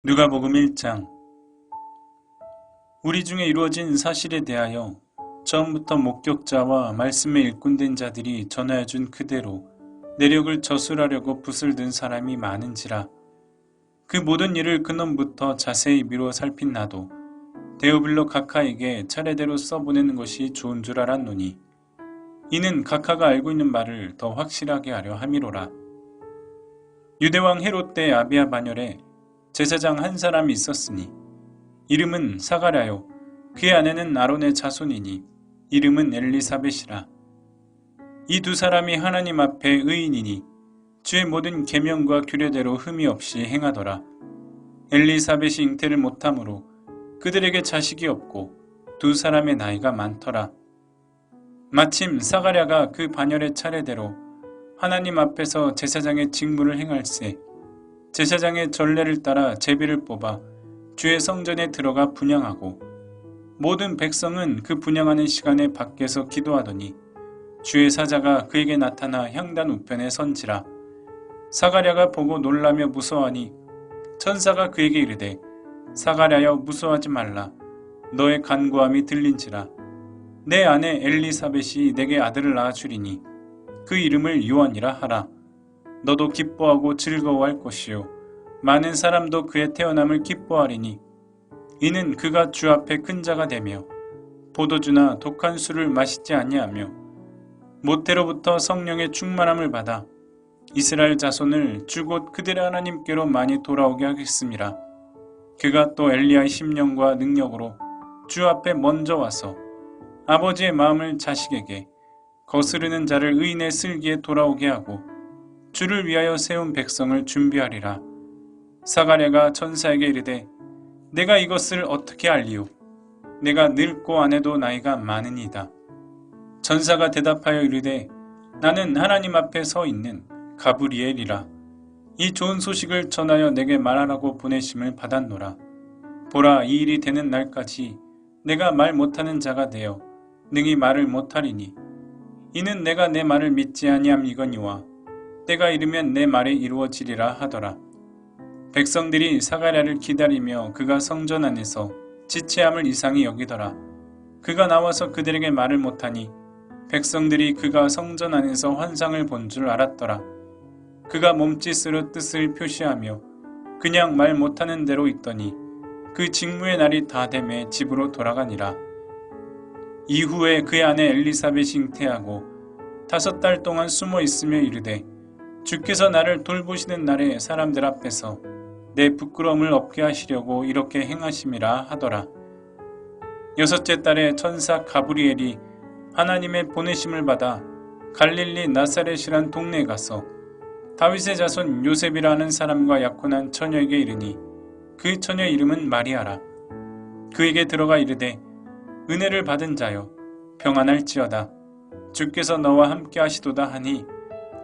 누가복음 1장. 우리 중에 이루어진 사실에 대하여 처음부터 목격자와 말씀에 일꾼된 자들이 전하여준 그대로 내력을 저술하려고 붓을 든 사람이 많은지라. 그 모든 일을 근원부터 자세히 미루어 살핀 나도 데오빌로 각하에게 차례대로 써보내는 것이 좋은 줄 알았노니, 이는 각하가 알고 있는 바를 더 확실하게 하려 함이로라. 유대왕 헤롯 때 아비야 반열에 제사장 한 사람이 있었으니 이름은 사가랴요, 그의 아내는 아론의 자손이니 이름은 엘리사벳이라. 이 두 사람이 하나님 앞에 의인이니 주의 모든 계명과 규례대로 흠이 없이 행하더라. 엘리사벳이 잉태를 못하므로 그들에게 자식이 없고 두 사람의 나이가 많더라. 마침 사가랴가 그 반열의 차례대로 하나님 앞에서 제사장의 직무를 행할세 제사장의 전례를 따라 제비를 뽑아 주의 성전에 들어가 분향하고, 모든 백성은 그 분향하는 시간에 밖에서 기도하더니 주의 사자가 그에게 나타나 향단 우편에 선지라. 사가랴가 보고 놀라며 무서워하니 천사가 그에게 이르되, 사가랴여 무서워하지 말라. 너의 간구함이 들린지라. 내 아내 엘리사벳이 내게 아들을 낳아주리니 그 이름을 요한이라 하라. 너도 기뻐하고 즐거워할 것이요 많은 사람도 그의 태어남을 기뻐하리니, 이는 그가 주 앞에 큰 자가 되며 포도주나 독한 술을 마시지 아니하며 모태로부터 성령의 충만함을 받아 이스라엘 자손을 주 곧 그들의 하나님께로 많이 돌아오게 하겠음이라. 그가 또 엘리야의 심령과 능력으로 주 앞에 먼저 와서 아버지의 마음을 자식에게, 거스르는 자를 의인의 슬기에 돌아오게 하고 주를 위하여 세운 백성을 준비하리라. 사가랴가 천사에게 이르되, 내가 이것을 어떻게 알리오? 내가 늙고 아내도 나이가 많으니이다. 천사가 대답하여 이르되, 나는 하나님 앞에 서 있는 가브리엘이라. 이 좋은 소식을 전하여 내게 말하라고 보내심을 받았노라. 보라, 이 일이 되는 날까지 내가 말 못하는 자가 되어 능히 말을 못하리니, 이는 내가 내 말을 믿지 아니함이거니와 때가 이르면 내 말이 이루어지리라 하더라. 백성들이 사가랴를 기다리며 그가 성전 안에서 지체함을 이상히 여기더라. 그가 나와서 그들에게 말을 못하니 백성들이 그가 성전 안에서 환상을 본 줄 알았더라. 그가 몸짓으로 뜻을 표시하며 그냥 말 못하는 대로 있더니 그 직무의 날이 다 되매 집으로 돌아가니라. 이후에 그의 아내 엘리사벳이 잉태하고 5달 동안 숨어 있으며 이르되, 주께서 나를 돌보시는 날에 사람들 앞에서 내 부끄러움을 없게 하시려고 이렇게 행하심이라 하더라. 6째 달에 천사 가브리엘이 하나님의 보내심을 받아 갈릴리 나사렛이란 동네에 가서 다윗의 자손 요셉이라 하는 사람과 약혼한 처녀에게 이르니, 그 처녀 이름은 마리아라. 그에게 들어가 이르되, 은혜를 받은 자여, 평안할지어다. 주께서 너와 함께 하시도다 하니,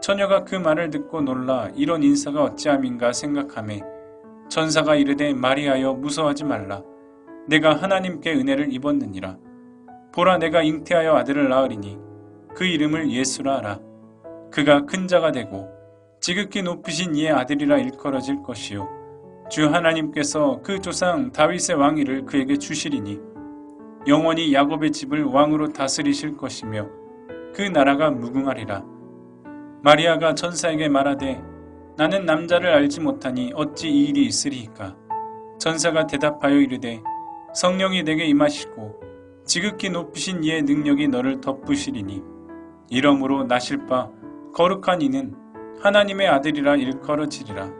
처녀가 그 말을 듣고 놀라 이런 인사가 어찌함인가 생각하매, 천사가 이르되, 마리아여 무서워하지 말라. 내가 하나님께 은혜를 입었느니라. 보라, 내가 잉태하여 아들을 낳으리니 그 이름을 예수라 하라. 그가 큰 자가 되고 지극히 높으신 이의 아들이라 일컬어질 것이요 주 하나님께서 그 조상 다윗의 왕위를 그에게 주시리니, 영원히 야곱의 집을 왕으로 다스리실 것이며 그 나라가 무궁하리라. 마리아가 천사에게 말하되, 나는 남자를 알지 못하니 어찌 이 일이 있으리이까? 천사가 대답하여 이르되, 성령이 내게 임하시고 지극히 높으신 이의 능력이 너를 덮으시리니, 이러므로 나실 바 거룩한 이는 하나님의 아들이라 일컬어지리라.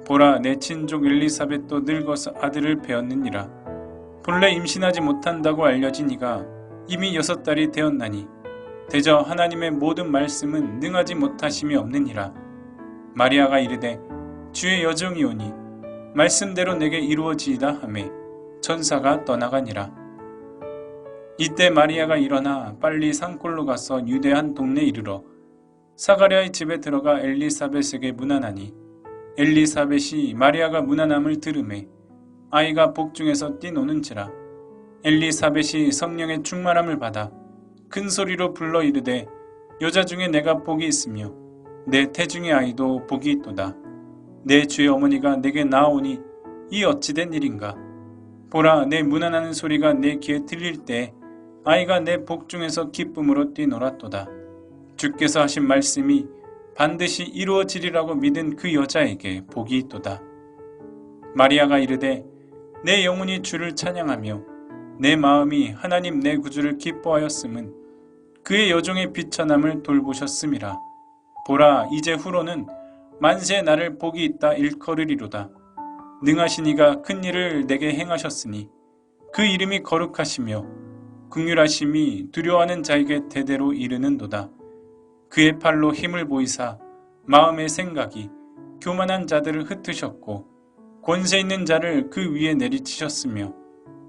보라, 내 친족 엘리사벳도 늙어서 아들을 배었느니라. 본래 임신하지 못한다고 알려진 이가 이미 6달이 되었나니 대저 하나님의 모든 말씀은 능하지 못하심이 없느니라. 마리아가 이르되, 주의 여정이오니 말씀대로 내게 이루어지이다 하매 천사가 떠나가니라. 이때 마리아가 일어나 빨리 산골로 가서 유대 한 동네에 이르러 사가랴의 집에 들어가 엘리사벳에게 문안하니, 엘리사벳이 마리아가 문안함을 들으매 아이가 복중에서 뛰노는지라. 엘리사벳이 성령의 충만함을 받아 큰 소리로 불러 이르되, 여자 중에 내가 복이 있으며 내 태중의 아이도 복이 있도다. 내 주의 어머니가 내게 나오니 이 어찌된 일인가? 보라, 내 문안하는 소리가 내 귀에 들릴 때 아이가 내 복중에서 기쁨으로 뛰놀았도다. 주께서 하신 말씀이 반드시 이루어지리라고 믿은 그 여자에게 복이 있도다. 마리아가 이르되 내 영혼이 주를 찬양하며 내 마음이 하나님 내 구주를 기뻐하였음은 그의 여종의 비천함을 돌보셨음이라. 보라, 이제 후로는 만세 나를 복이 있다 일컬으리로다. 능하신 이가 큰 일을 내게 행하셨으니 그 이름이 거룩하시며 긍휼하심이 두려워하는 자에게 대대로 이르는도다. 그의 팔로 힘을 보이사 마음의 생각이 교만한 자들을 흩으셨고 권세 있는 자를 그 위에 내리치셨으며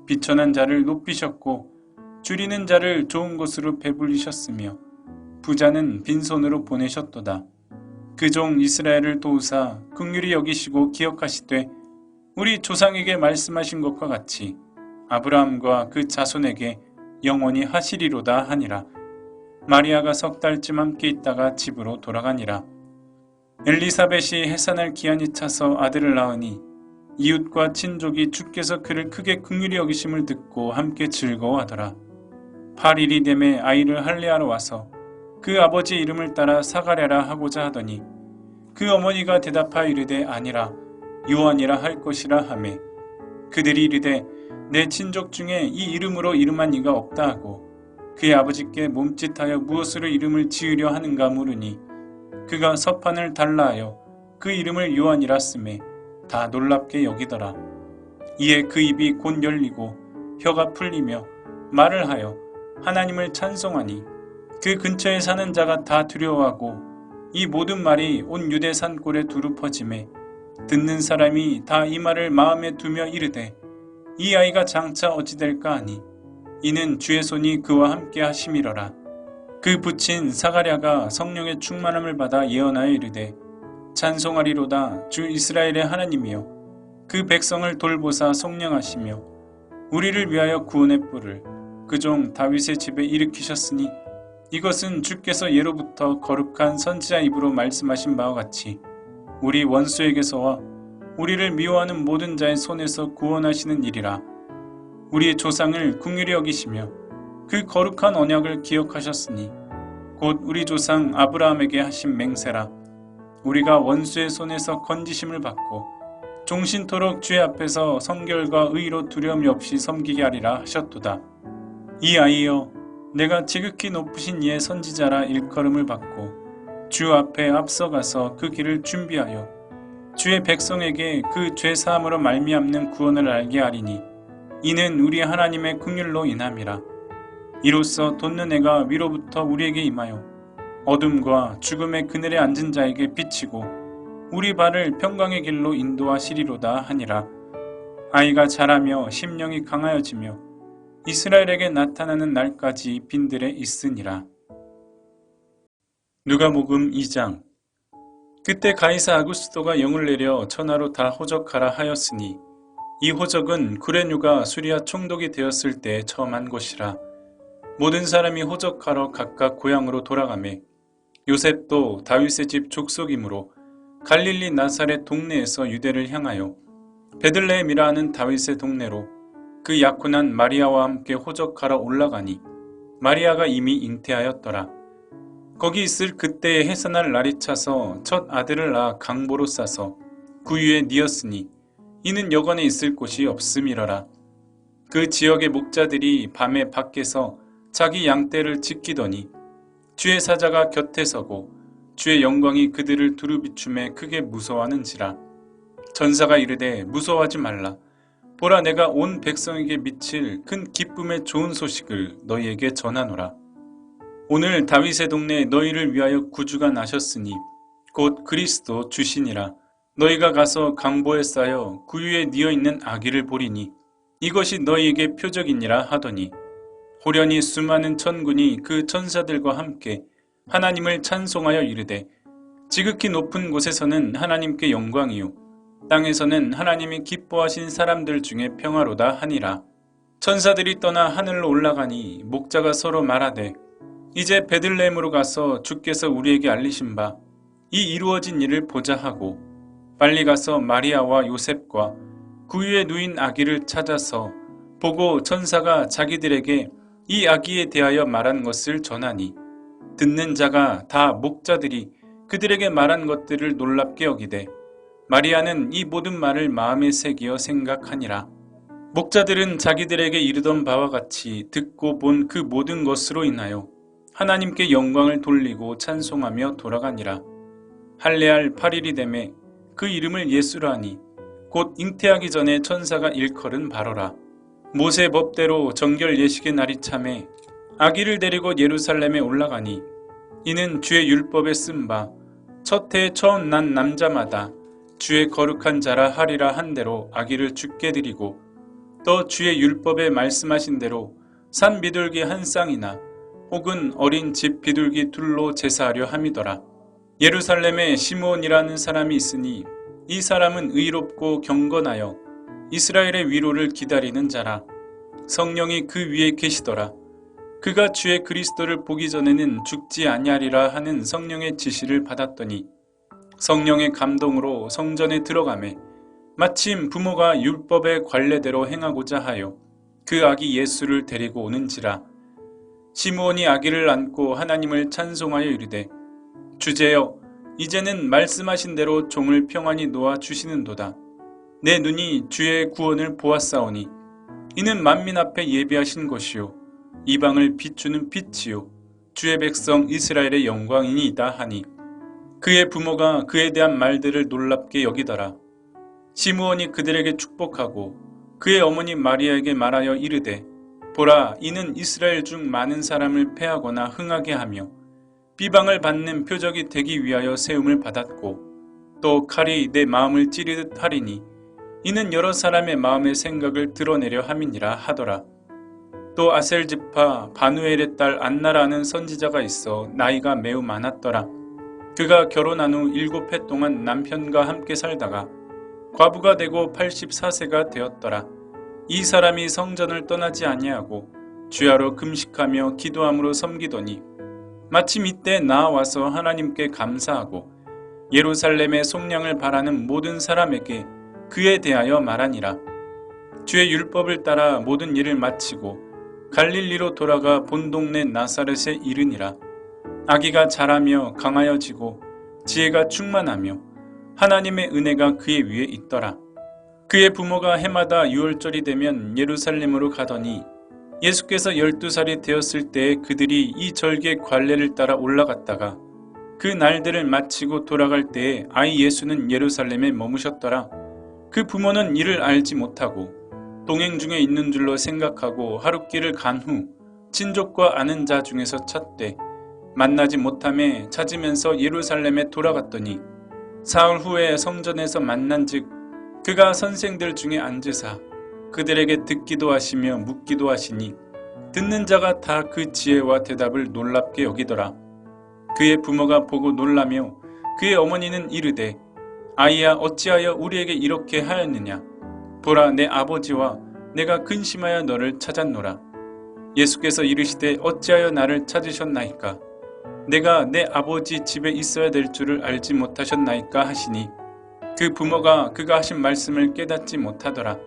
비천한 자를 높이셨고 줄이는 자를 좋은 곳으로 배불리셨으며 부자는 빈손으로 보내셨도다. 그 종 이스라엘을 도우사 긍휼히 여기시고 기억하시되 우리 조상에게 말씀하신 것과 같이 아브라함과 그 자손에게 영원히 하시리로다 하니라. 마리아가 석 달쯤 함께 있다가 집으로 돌아가니라. 엘리사벳이 해산할 기한이 차서 아들을 낳으니 이웃과 친족이 주께서 그를 크게 긍휼히 여기심을 듣고 함께 즐거워하더라. 8일이 되매 아이를 할례하러 와서 그 아버지의 이름을 따라 사가랴라 하고자 하더니 그 어머니가 대답하여 이르되 아니라 요한이라 할 것이라 하매 그들이 이르되 내 친족 중에 이 이름으로 이름한 이가 없다 하고 그의 아버지께 몸짓하여 무엇으로 이름을 지으려 하는가 물으니 그가 서판을 달라 하여 그 이름을 요한이라 쓰매 다 놀랍게 여기더라. 이에 그 입이 곧 열리고 혀가 풀리며 말을 하여 하나님을 찬송하니 그 근처에 사는 자가 다 두려워하고 이 모든 말이 온 유대 산골에 두루 퍼지매 듣는 사람이 다 이 말을 마음에 두며 이르되 이 아이가 장차 어찌 될까 하니 이는 주의 손이 그와 함께 하심이러라. 그 부친 사가랴가 성령의 충만함을 받아 예언하여 이르되 찬송하리로다. 주 이스라엘의 하나님이여 그 백성을 돌보사 성령하시며 우리를 위하여 구원의 뿔을 그 종 다윗의 집에 일으키셨으니 이것은 주께서 예로부터 거룩한 선지자 입으로 말씀하신 바와 같이 우리 원수에게서와 우리를 미워하는 모든 자의 손에서 구원하시는 일이라. 우리의 조상을 긍휼히 여기시며 그 거룩한 언약을 기억하셨으니 곧 우리 조상 아브라함에게 하신 맹세라. 우리가 원수의 손에서 건지심을 받고 종신토록 주의 앞에서 성결과 의로 두려움이 없이 섬기게 하리라 하셨도다. 이 아이여, 내가 지극히 높으신 이의 선지자라 일컬음을 받고 주 앞에 앞서가서 그 길을 준비하여 주의 백성에게 그 죄사함으로 말미암는 구원을 알게 하리니 이는 우리 하나님의 긍휼로 인함이라. 이로써 돋는 해가 위로부터 우리에게 임하여 어둠과 죽음의 그늘에 앉은 자에게 비치고 우리 발을 평강의 길로 인도하시리로다 하니라. 아이가 자라며 심령이 강하여지며 이스라엘에게 나타나는 날까지 빈들에 있으니라. 누가복음 2장. 그때 가이사 아구스도가 영을 내려 천하로 다 호적하라 하였으니 이 호적은 구레뉴가 수리아 총독이 되었을 때 처음 한 것이라. 모든 사람이 호적하러 각각 고향으로 돌아가매 요셉도 다윗의 집 족속이므로 갈릴리 나사렛 동네에서 유대를 향하여 베들레헴이라 하는 다윗의 동네로 그 약혼한 마리아와 함께 호적하러 올라가니 마리아가 이미 잉태하였더라. 거기 있을 그때에 해산할 날이 차서 첫 아들을 낳아 강보로 싸서 구유에 뉘었으니 이는 여관에 있을 곳이 없음이러라. 그 지역의 목자들이 밤에 밖에서 자기 양떼를 지키더니 주의 사자가 곁에 서고 주의 영광이 그들을 두루 비춤에 크게 무서워하는지라. 전사가 이르되 무서워하지 말라. 보라, 내가 온 백성에게 미칠 큰 기쁨의 좋은 소식을 너희에게 전하노라. 오늘 다윗의 동네에 너희를 위하여 구주가 나셨으니 곧 그리스도 주시니라. 너희가 가서 강보에 쌓여 구유에 뉘어 있는 아기를 보리니 이것이 너희에게 표적이니라 하더니 호련히 수많은 천군이 그 천사들과 함께 하나님을 찬송하여 이르되 지극히 높은 곳에서는 하나님께 영광이요 땅에서는 하나님이 기뻐하신 사람들 중에 평화로다 하니라. 천사들이 떠나 하늘로 올라가니 목자가 서로 말하되 이제 베들레헴으로 가서 주께서 우리에게 알리신 바 이 이루어진 일을 보자 하고 빨리 가서 마리아와 요셉과 구유에 누인 아기를 찾아서 보고 천사가 자기들에게 이 아기에 대하여 말한 것을 전하니 듣는 자가 다 목자들이 그들에게 말한 것들을 놀랍게 여기되 마리아는 이 모든 말을 마음에 새기어 생각하니라. 목자들은 자기들에게 이르던 바와 같이 듣고 본 그 모든 것으로 인하여 하나님께 영광을 돌리고 찬송하며 돌아가니라. 할례할 8일이 되매 그 이름을 예수라 하니 곧 잉태하기 전에 천사가 일컬은 바로라. 모세 법대로 정결 예식의 날이 참에 아기를 데리고 예루살렘에 올라가니 이는 주의 율법에 쓴 바 첫 해에 처음 난 남자마다 주의 거룩한 자라 하리라 한 대로 아기를 주께 드리고 또 주의 율법에 말씀하신 대로 산 비둘기 한 쌍이나 혹은 어린 집 비둘기 둘로 제사하려 함이더라. 예루살렘에 시므온이라는 사람이 있으니 이 사람은 의롭고 경건하여 이스라엘의 위로를 기다리는 자라. 성령이 그 위에 계시더라. 그가 주의 그리스도를 보기 전에는 죽지 아니하리라 하는 성령의 지시를 받았더니 성령의 감동으로 성전에 들어가매 마침 부모가 율법의 관례대로 행하고자 하여 그 아기 예수를 데리고 오는지라. 시므온이 아기를 안고 하나님을 찬송하여 이르되 주제여 이제는 말씀하신 대로 종을 평안히 놓아 주시는도다. 내 눈이 주의 구원을 보았사오니 이는 만민 앞에 예비하신 것이요 이방을 비추는 빛이요 주의 백성 이스라엘의 영광이니이다 하니 그의 부모가 그에 대한 말들을 놀랍게 여기더라. 시므온이 그들에게 축복하고 그의 어머니 마리아에게 말하여 이르되 보라 이는 이스라엘 중 많은 사람을 패하거나 흥하게 하며 비방을 받는 표적이 되기 위하여 세움을 받았고 또 칼이 내 마음을 찌르듯 하리니 이는 여러 사람의 마음의 생각을 드러내려 함이니라 하더라. 또 아셀 지파 바누엘의 딸 안나라는 선지자가 있어 나이가 매우 많았더라. 그가 결혼한 후 7해 동안 남편과 함께 살다가 과부가 되고 84세가 되었더라. 이 사람이 성전을 떠나지 아니하고 주야로 금식하며 기도함으로 섬기더니 마침 이때 나와서 하나님께 감사하고 예루살렘의 속량을 바라는 모든 사람에게 그에 대하여 말하니라. 주의 율법을 따라 모든 일을 마치고 갈릴리로 돌아가 본 동네 나사렛에 이르니라. 아기가 자라며 강하여지고 지혜가 충만하며 하나님의 은혜가 그의 위에 있더라. 그의 부모가 해마다 유월절이 되면 예루살렘으로 가더니 예수께서 12살이 되었을 때에 그들이 이 절기의 관례를 따라 올라갔다가 그 날들을 마치고 돌아갈 때에 아이 예수는 예루살렘에 머무셨더라. 그 부모는 이를 알지 못하고 동행 중에 있는 줄로 생각하고 하룻길을 간 후 친족과 아는 자 중에서 찾되 만나지 못함에 찾으면서 예루살렘에 돌아갔더니 사흘 후에 성전에서 만난즉 그가 선생들 중에 앉으사 그들에게 듣기도 하시며 묻기도 하시니 듣는 자가 다 그 지혜와 대답을 놀랍게 여기더라. 그의 부모가 보고 놀라며 그의 어머니는 이르되 아이야 어찌하여 우리에게 이렇게 하였느냐. 보라 내 아버지와 내가 근심하여 너를 찾았노라. 예수께서 이르시되 어찌하여 나를 찾으셨나이까. 내가 내 아버지 집에 있어야 될 줄을 알지 못하셨나이까 하시니 그 부모가 그가 하신 말씀을 깨닫지 못하더라.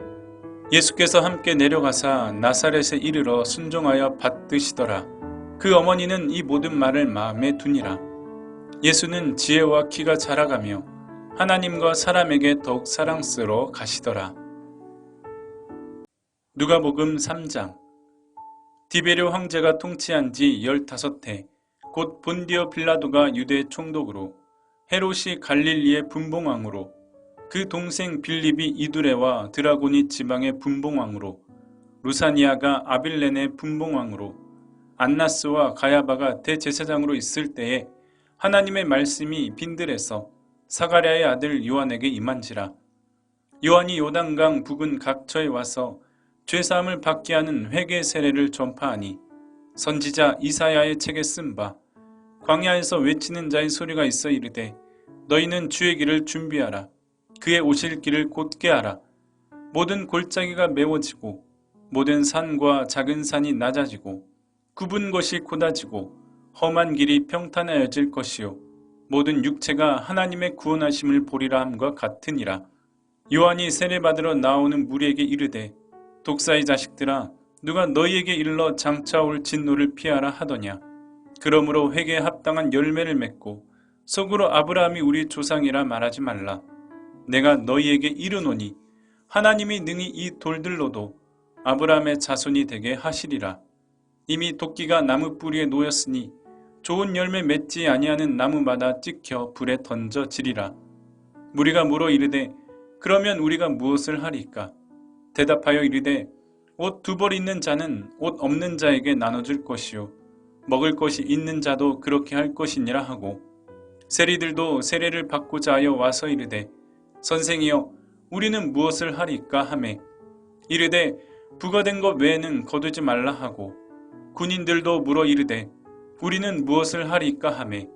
예수께서 함께 내려가사 나사렛에 이르러 순종하여 받드시더라. 그 어머니는 이 모든 말을 마음에 두니라. 예수는 지혜와 키가 자라가며 하나님과 사람에게 더욱 사랑스러워 가시더라. 누가복음 3장. 디베르 황제가 통치한 지 15해 곧 본디오 빌라도가 유대 총독으로 헤롯이 갈릴리의 분봉왕으로 그 동생 빌립이 이두레와 드라고니 지방의 분봉왕으로 루사니아가 아빌렌의 분봉왕으로 안나스와 가야바가 대제사장으로 있을 때에 하나님의 말씀이 빈들에서 사가랴의 아들 요한에게 임한지라. 요한이 요단강 북은 각처에 와서 죄사함을 받게 하는 회개 세례를 전파하니 선지자 이사야의 책에 쓴 바 광야에서 외치는 자의 소리가 있어 이르되 너희는 주의 길을 준비하라. 그의 오실 길을 곧게 하라. 모든 골짜기가 메워지고 모든 산과 작은 산이 낮아지고 굽은 것이 곧아지고 험한 길이 평탄하여질 것이요 모든 육체가 하나님의 구원하심을 보리라 함과 같으니라. 요한이 세례받으러 나오는 무리에게 이르되 독사의 자식들아 누가 너희에게 일러 장차 올 진노를 피하라 하더냐. 그러므로 회개에 합당한 열매를 맺고 속으로 아브라함이 우리 조상이라 말하지 말라. 내가 너희에게 이르노니 하나님이 능히 이 돌들로도 아브라함의 자손이 되게 하시리라. 이미 도끼가 나무 뿌리에 놓였으니 좋은 열매 맺지 아니하는 나무마다 찍혀 불에 던져지리라. 무리가 물어 이르되 그러면 우리가 무엇을 하리까? 대답하여 이르되 옷 두 벌 있는 자는 옷 없는 자에게 나눠줄 것이요 먹을 것이 있는 자도 그렇게 할 것이니라 하고 세리들도 세례를 받고자 하여 와서 이르되 선생이여 우리는 무엇을 하리까 하매 이르되 부과된 것 외에는 거두지 말라 하고 군인들도 물어 이르되 우리는 무엇을 하리까 하매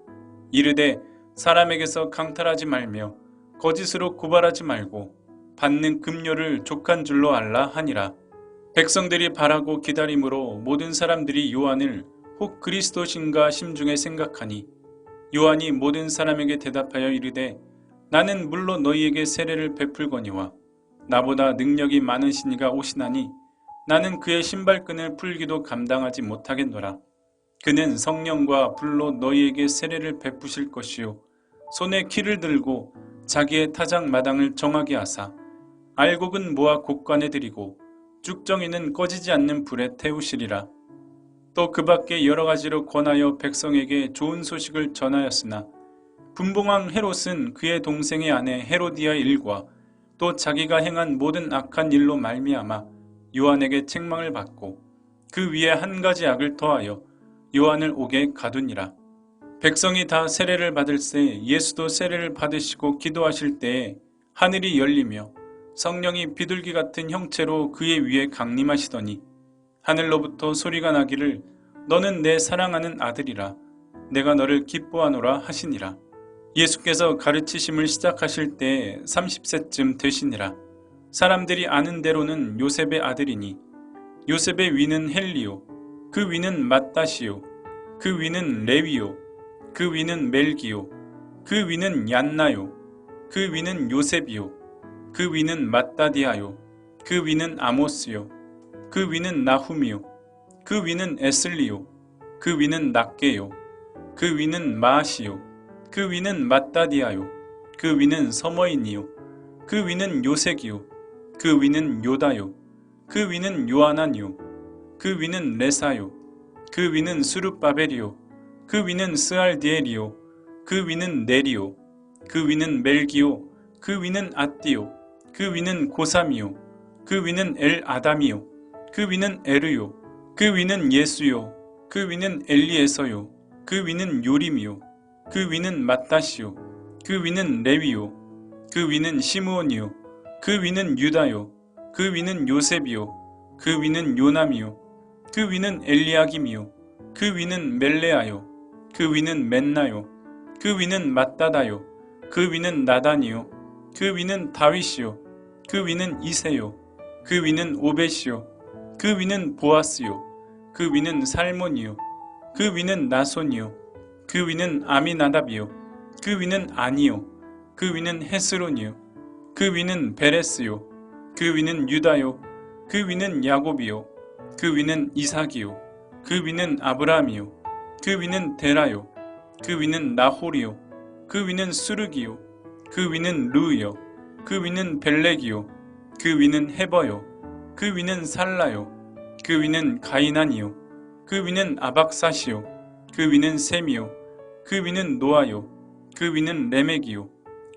이르되 사람에게서 강탈하지 말며 거짓으로 고발하지 말고 받는 급료를 족한 줄로 알라 하니라. 백성들이 바라고 기다림으로 모든 사람들이 요한을 혹 그리스도신가 심중에 생각하니 요한이 모든 사람에게 대답하여 이르되 나는 물로 너희에게 세례를 베풀거니와 나보다 능력이 많으신 이가 오시나니 나는 그의 신발끈을 풀기도 감당하지 못하겠노라. 그는 성령과 불로 너희에게 세례를 베푸실 것이요 손에 키를 들고 자기의 타작 마당을 정하게 하사 알곡은 모아 곡간에 들이고 쭉정이는 꺼지지 않는 불에 태우시리라. 또 그 밖에 여러 가지로 권하여 백성에게 좋은 소식을 전하였으나 분봉왕 헤롯은 그의 동생의 아내 헤로디아의 일과 또 자기가 행한 모든 악한 일로 말미암아 요한에게 책망을 받고 그 위에 한 가지 악을 더하여 요한을 옥에 가두니라. 백성이 다 세례를 받을새 예수도 세례를 받으시고 기도하실 때에 하늘이 열리며 성령이 비둘기 같은 형체로 그의 위에 강림하시더니 하늘로부터 소리가 나기를 너는 내 사랑하는 아들이라 내가 너를 기뻐하노라 하시니라. 예수께서 가르치심을 시작하실 때에 30세쯤 되시니라. 사람들이 아는 대로는 요셉의 아들이니 요셉의 위는 헬리요 그 위는 맏다시요 그 위는 레위요 그 위는 멜기요 그 위는 얀나요 그 위는 요셉이요 그 위는 맏다디아요 그 위는 아모스요 그 위는 나훔이요 그 위는 에슬리요 그 위는 낫게요 그 위는 마아시요 그 위는 맏다디아요 그 위는 서머인이요 그 위는 요색이요 그 위는 요다요 그 위는 요하나니요 그 위는 레사요 그 위는 수룹바벨이요 그 위는 스알디엘이요 그 위는 네리요 그 위는 멜기요 그 위는 아띠요 그 위는 고삼이요 그 위는 엘아담이요 그 위는 에르요 그 위는 예수요 그 위는 엘리에서요 그 위는 요림이요 그 위는 맏다시요 그 위는 레위요 그 위는 시므온이요 그 위는 유다요 그 위는 요셉이요 그 위는 요남이요 그 위는 엘리야김이요 그 위는 멜레아요 그 위는 맨나요 그 위는 맏다다요 그 위는 나단이요 그 위는 다윗이요 그 위는 이세요 그 위는 오벳이요 그 위는 보아스요 그 위는 살몬이요 그 위는 나손이요 그 위는 아미나답이요 그 위는 아니요 그 위는 헤스론이요 그 위는 베레스요 그 위는 유다요 그 위는 야곱이요 그 위는 이삭이요 그 위는 아브라함이요 그 위는 데라요 그 위는 나홀이요 그 위는 수르기요 그 위는 루요 그 위는 벨렉이요 그 위는 헤버요 그 위는 살라요 그 위는 가이난이요 그 위는 아박사시요 그 위는 셈이요 그 위는 노아요 그 위는 레멕이요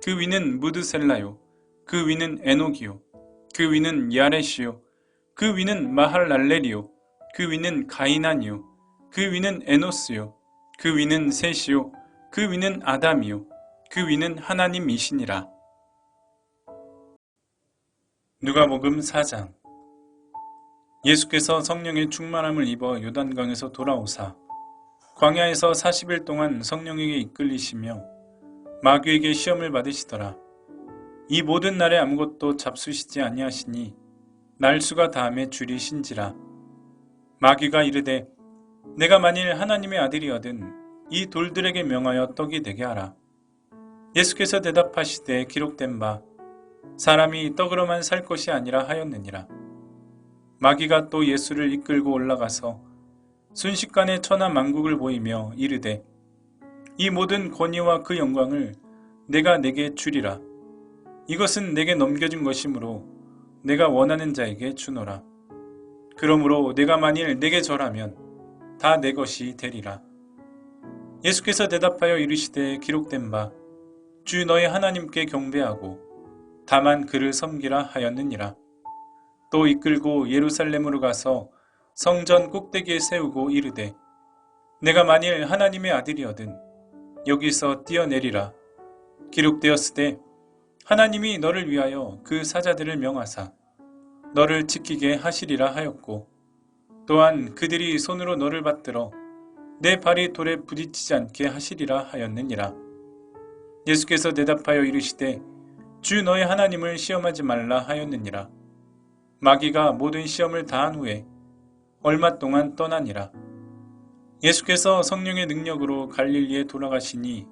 그 위는 무드셀라요 그 위는 에녹이요 그 위는 야렛이요 그 위는 마할랄렐이요 그 위는 가이난이요 그 위는 에노스요 그 위는 셋이요 그 위는 아담이요 그 위는 하나님이시니라. 누가복음 4장. 예수께서 성령의 충만함을 입어 요단강에서 돌아오사 광야에서 40일 동안 성령에게 이끌리시며 마귀에게 시험을 받으시더라. 이 모든 날에 아무것도 잡수시지 아니하시니 날수가 다함에 줄이신지라. 마귀가 이르되 내가 만일 하나님의 아들이거든 이 돌들에게 명하여 떡이 되게 하라. 예수께서 대답하시되 기록된 바 사람이 떡으로만 살 것이 아니라 하였느니라. 마귀가 또 예수를 이끌고 올라가서 순식간에 천하 만국을 보이며 이르되 이 모든 권위와 그 영광을 내가 내게 주리라. 이것은 내게 넘겨준 것이므로 내가 원하는 자에게 주노라. 그러므로 내가 만일 내게 절하면 다 내 것이 되리라. 예수께서 대답하여 이르시되 기록된 바 주 너의 하나님께 경배하고 다만 그를 섬기라 하였느니라. 또 이끌고 예루살렘으로 가서 성전 꼭대기에 세우고 이르되 내가 만일 하나님의 아들이거든 여기서 뛰어내리라. 기록되었으되 하나님이 너를 위하여 그 사자들을 명하사 너를 지키게 하시리라 하였고 또한 그들이 손으로 너를 받들어 내 발이 돌에 부딪히지 않게 하시리라 하였느니라. 예수께서 대답하여 이르시되 주 너의 하나님을 시험하지 말라 하였느니라. 마귀가 모든 시험을 다한 후에 얼마 동안 떠나니라. 예수께서 성령의 능력으로 갈릴리에 돌아가시니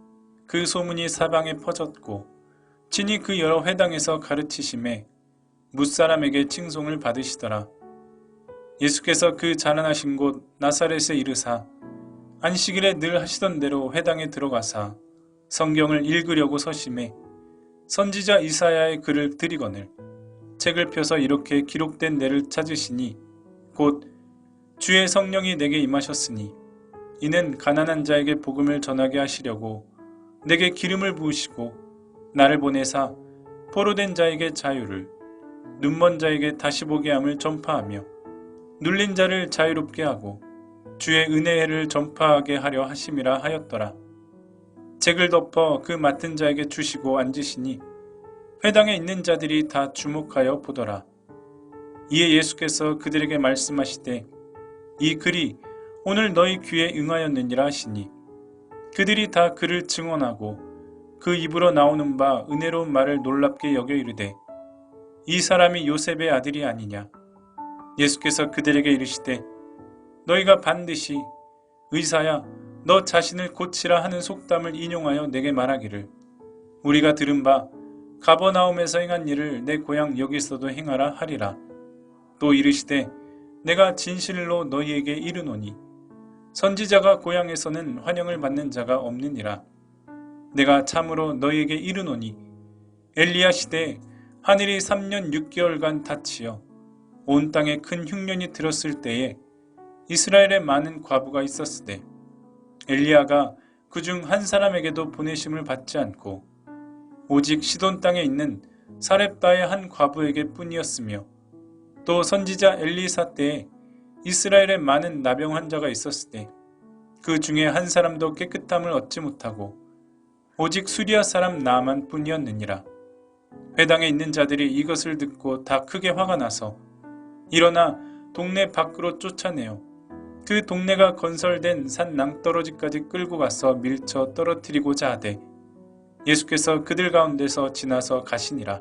그 소문이 사방에 퍼졌고 친히 그 여러 회당에서 가르치심에 뭇사람에게 칭송을 받으시더라. 예수께서 그 자라나신 곳 나사렛에 이르사 안식일에 늘 하시던 대로 회당에 들어가사 성경을 읽으려고 서심해 선지자 이사야의 글을 들이거늘 책을 펴서 이렇게 기록된 내를 찾으시니 곧 주의 성령이 내게 임하셨으니 이는 가난한 자에게 복음을 전하게 하시려고 내게 기름을 부으시고 나를 보내사 포로된 자에게 자유를 눈먼 자에게 다시 보게 함을 전파하며 눌린 자를 자유롭게 하고 주의 은혜를 전파하게 하려 하심이라 하였더라. 책을 덮어 그 맡은 자에게 주시고 앉으시니 회당에 있는 자들이 다 주목하여 보더라. 이에 예수께서 그들에게 말씀하시되 이 글이 오늘 너희 귀에 응하였느니라 하시니 그들이 다 그를 증언하고 그 입으로 나오는 바 은혜로운 말을 놀랍게 여겨 이르되 이 사람이 요셉의 아들이 아니냐. 예수께서 그들에게 이르시되 너희가 반드시 의사야 너 자신을 고치라 하는 속담을 인용하여 내게 말하기를 우리가 들은 바 가버나움에서 행한 일을 내 고향 여기서도 행하라 하리라. 또 이르시되 내가 진실로 너희에게 이르노니 선지자가 고향에서는 환영을 받는 자가 없느니라. 내가 참으로 너희에게 이르노니 엘리야 시대에 하늘이 3년 6개월간 닫히어 온 땅에 큰 흉년이 들었을 때에 이스라엘에 많은 과부가 있었으되 엘리야가 그중 한 사람에게도 보내심을 받지 않고 오직 시돈 땅에 있는 사렙다의 한 과부에게 뿐이었으며 또 선지자 엘리사 때에 이스라엘에 많은 나병 환자가 있었으되 그 중에 한 사람도 깨끗함을 얻지 못하고 오직 수리아 사람 나만 뿐이었느니라. 회당에 있는 자들이 이것을 듣고 다 크게 화가 나서 일어나 동네 밖으로 쫓아내어 그 동네가 건설된 산 낭떠러지까지 끌고 가서 밀쳐 떨어뜨리고자 하되 예수께서 그들 가운데서 지나서 가시니라.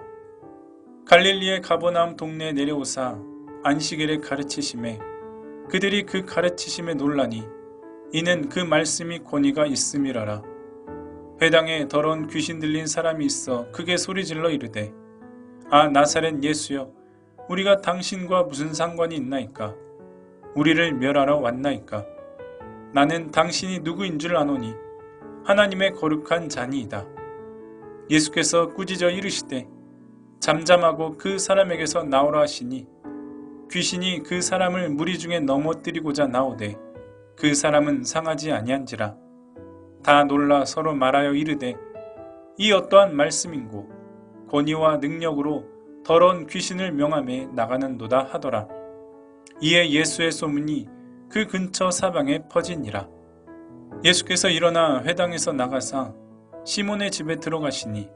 갈릴리의 가버나움 동네에 내려오사 안식일에 가르치심에 그들이 그 가르치심에 놀라니 이는 그 말씀이 권위가 있음이라라. 회당에 더러운 귀신 들린 사람이 있어 크게 소리질러 이르되 아 나사렛 예수여 우리가 당신과 무슨 상관이 있나이까. 우리를 멸하러 왔나이까. 나는 당신이 누구인 줄 아노니 하나님의 거룩한 자니이다. 예수께서 꾸짖어 이르시되 잠잠하고 그 사람에게서 나오라 하시니 귀신이 그 사람을 무리 중에 넘어뜨리고자 나오되 그 사람은 상하지 아니한지라. 다 놀라 서로 말하여 이르되 이 어떠한 말씀인고 권위와 능력으로 더러운 귀신을 명함에 나가는도다 하더라. 이에 예수의 소문이 그 근처 사방에 퍼지니라. 예수께서 일어나 회당에서 나가사 시몬의 집에 들어가시니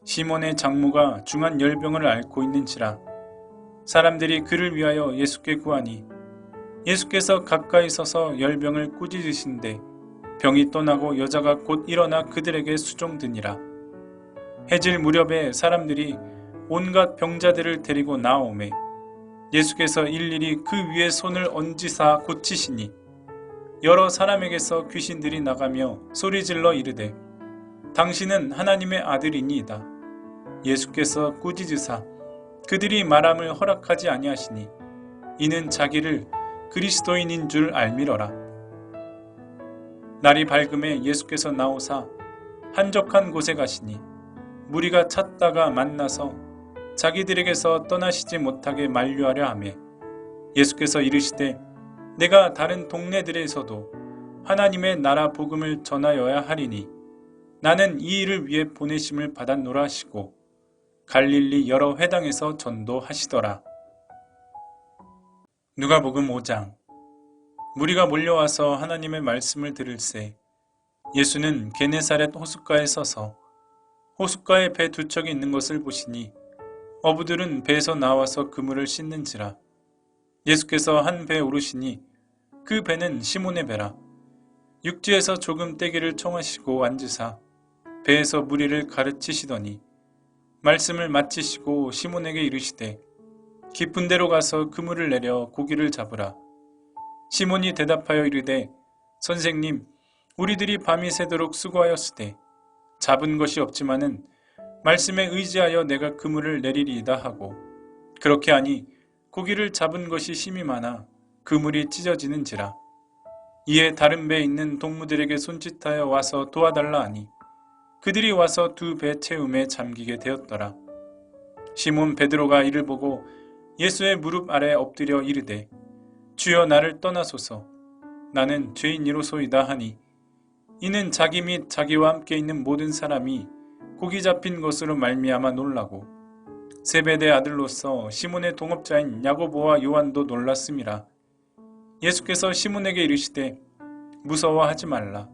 시몬의 장모가 중한 열병을 앓고 있는지라. 사람들이 그를 위하여 예수께 구하니 예수께서 가까이 서서 열병을 꾸짖으신데 병이 떠나고 여자가 곧 일어나 그들에게 수종드니라. 해질 무렵에 사람들이 온갖 병자들을 데리고 나오매 예수께서 일일이 그 위에 손을 얹으사 고치시니 여러 사람에게서 귀신들이 나가며 소리질러 이르되 당신은 하나님의 아들이니이다. 예수께서 꾸짖으사 그들이 말함을 허락하지 아니하시니 이는 자기를 그리스도인인 줄 알미러라. 날이 밝음에 예수께서 나오사 한적한 곳에 가시니 무리가 찾다가 만나서 자기들에게서 떠나시지 못하게 만류하려 하매 예수께서 이르시되 내가 다른 동네들에서도 하나님의 나라 복음을 전하여야 하리니 나는 이 일을 위해 보내심을 받았노라 하시고 갈릴리 여러 회당에서 전도하시더라. 누가복음 5장. 무리가 몰려와서 하나님의 말씀을 들을새 예수는 게네사렛 호숫가에 서서 호숫가에 배 두 척이 있는 것을 보시니 어부들은 배에서 나와서 그물을 씻는지라. 예수께서 한 배에 오르시니 그 배는 시몬의 배라. 육지에서 조금 떼기를 청하시고 앉으사 배에서 무리를 가르치시더니 말씀을 마치시고 시몬에게 이르시되 깊은 데로 가서 그물을 내려 고기를 잡으라. 시몬이 대답하여 이르되 선생님 우리들이 밤이 새도록 수고하였으되 잡은 것이 없지만은 말씀에 의지하여 내가 그물을 내리리이다 하고 그렇게 하니 고기를 잡은 것이 심히 많아 그물이 찢어지는지라. 이에 다른 배에 있는 동무들에게 손짓하여 와서 도와달라 하니 그들이 와서 두 배 채움에 잠기게 되었더라. 시몬 베드로가 이를 보고 예수의 무릎 아래 엎드려 이르되 주여 나를 떠나소서 나는 죄인이로소이다 하니 이는 자기 및 자기와 함께 있는 모든 사람이 고기 잡힌 것으로 말미암아 놀라고 세베대 아들로서 시몬의 동업자인 야고보와 요한도 놀랐음이라. 예수께서 시몬에게 이르시되 무서워하지 말라.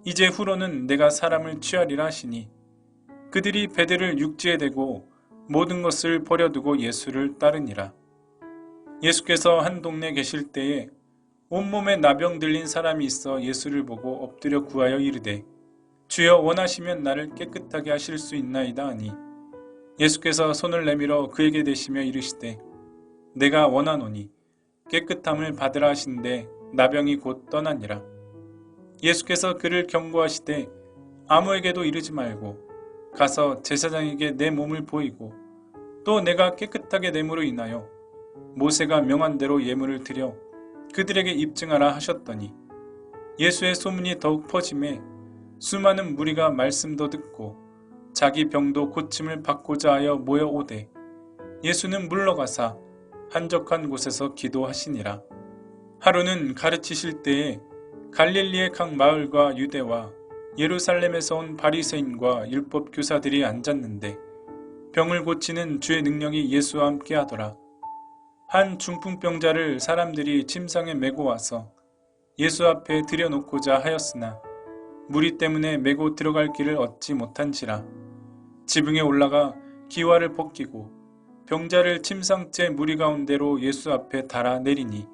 이제 후로는 내가 사람을 취하리라 하시니 그들이 배들을 육지에 대고 모든 것을 버려두고 예수를 따르니라. 예수께서 한 동네 계실 때에 온몸에 나병 들린 사람이 있어 예수를 보고 엎드려 구하여 이르되 주여 원하시면 나를 깨끗하게 하실 수 있나이다 하니 예수께서 손을 내밀어 그에게 대시며 이르시되 내가 원하노니 깨끗함을 받으라 하신데 나병이 곧 떠나니라. 예수께서 그를 경고하시되 아무에게도 이르지 말고 가서 제사장에게 내 몸을 보이고 또 내가 깨끗하게 됨으로 인하여 모세가 명한 대로 예물을 드려 그들에게 입증하라 하셨더니 예수의 소문이 더욱 퍼짐에 수많은 무리가 말씀도 듣고 자기 병도 고침을 받고자 하여 모여오되 예수는 물러가사 한적한 곳에서 기도하시니라. 하루는 가르치실 때에 갈릴리의 각 마을과 유대와 예루살렘에서 온 바리새인과 율법 교사들이 앉았는데 병을 고치는 주의 능력이 예수와 함께 하더라. 한 중풍병자를 사람들이 침상에 메고 와서 예수 앞에 들여놓고자 하였으나 무리 때문에 메고 들어갈 길을 얻지 못한지라. 지붕에 올라가 기와를 벗기고 병자를 침상째 무리 가운데로 예수 앞에 달아 내리니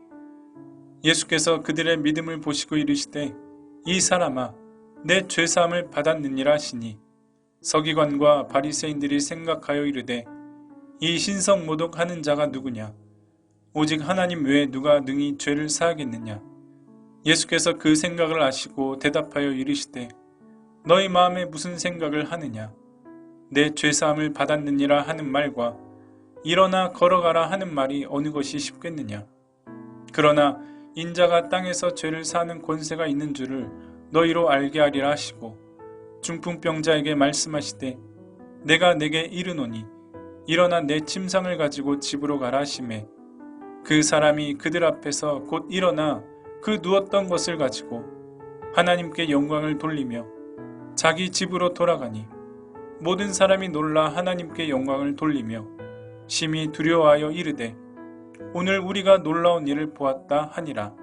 예수께서 그들의 믿음을 보시고 이르시되 이 사람아 내 죄사함을 받았느니라 하시니 서기관과 바리새인들이 생각하여 이르되 이 신성모독하는 자가 누구냐 오직 하나님 외에 누가 능히 죄를 사하겠느냐. 예수께서 그 생각을 아시고 대답하여 이르시되 너희 마음에 무슨 생각을 하느냐. 내 죄사함을 받았느니라 하는 말과 일어나 걸어가라 하는 말이 어느 것이 쉽겠느냐. 그러나 인자가 땅에서 죄를 사하는 권세가 있는 줄을 너희로 알게 하리라 하시고 중풍병자에게 말씀하시되 내가 내게 이르노니 일어나 내 침상을 가지고 집으로 가라 하시매 그 사람이 그들 앞에서 곧 일어나 그 누웠던 것을 가지고 하나님께 영광을 돌리며 자기 집으로 돌아가니 모든 사람이 놀라 하나님께 영광을 돌리며 심히 두려워하여 이르되 오늘 우리가 놀라운 일을 보았다 하니라.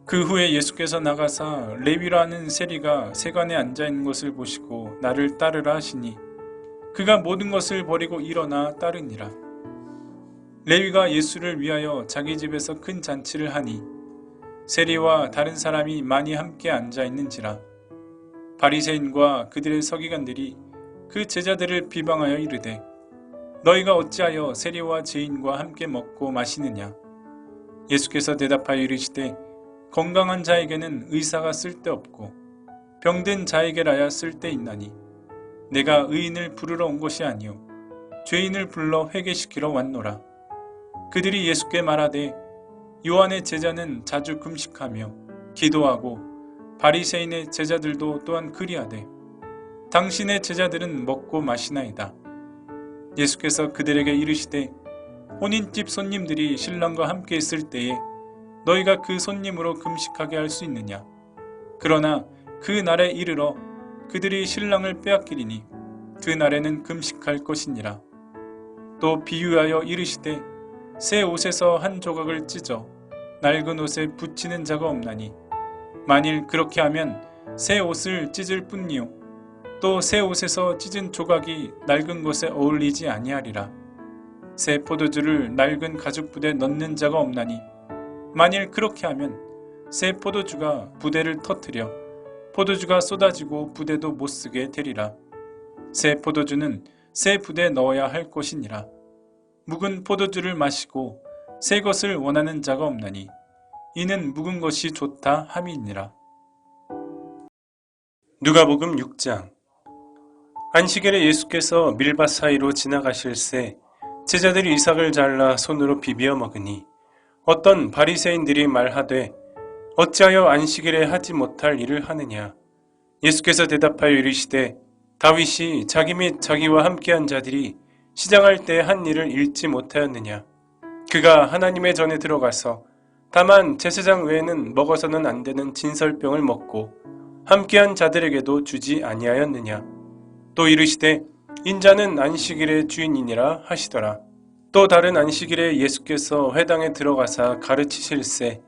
그 후에 예수께서 나가사 레위라 하는 세리가 세관에 앉아있는 것을 보시고 나를 따르라 하시니 그가 모든 것을 버리고 일어나 따르니라. 레위가 예수를 위하여 자기 집에서 큰 잔치를 하니 세리와 다른 사람이 많이 함께 앉아있는지라. 바리새인과 그들의 서기관들이 그 제자들을 비방하여 이르되 너희가 어찌하여 세리와 죄인과 함께 먹고 마시느냐. 예수께서 대답하여 이르시되 건강한 자에게는 의사가 쓸데없고 병든 자에게라야 쓸데있나니 내가 의인을 부르러 온 것이 아니요 죄인을 불러 회개시키러 왔노라. 그들이 예수께 말하되 요한의 제자는 자주 금식하며 기도하고 바리새인의 제자들도 또한 그리하되 당신의 제자들은 먹고 마시나이다. 예수께서 그들에게 이르시되 혼인집 손님들이 신랑과 함께 있을 때에 너희가 그 손님으로 금식하게 할 수 있느냐? 그러나 그 날에 이르러 그들이 신랑을 빼앗기리니 그 날에는 금식할 것이니라. 또 비유하여 이르시되 새 옷에서 한 조각을 찢어 낡은 옷에 붙이는 자가 없나니 만일 그렇게 하면 새 옷을 찢을 뿐이요 또 새 옷에서 찢은 조각이 낡은 것에 어울리지 아니하리라. 새 포도주를 낡은 가죽부대에 넣는 자가 없나니 만일 그렇게 하면 새 포도주가 부대를 터뜨려 포도주가 쏟아지고 부대도 못쓰게 되리라. 새 포도주는 새 부대에 넣어야 할 것이니라. 묵은 포도주를 마시고 새 것을 원하는 자가 없나니 이는 묵은 것이 좋다 함이니라. 누가복음 6장. 안식일에 예수께서 밀밭 사이로 지나가실새 제자들이 이삭을 잘라 손으로 비비어 먹으니 어떤 바리새인들이 말하되 어찌하여 안식일에 하지 못할 일을 하느냐. 예수께서 대답하여 이르시되 다윗이 자기 및 자기와 함께한 자들이 시장할 때 한 일을 잃지 못하였느냐. 그가 하나님의 전에 들어가서 다만 제사장 외에는 먹어서는 안 되는 진설병을 먹고 함께한 자들에게도 주지 아니하였느냐. 또 이르시되 인자는 안식일의 주인이니라 하시더라. 또 다른 안식일에 예수께서 회당에 들어가사 가르치실새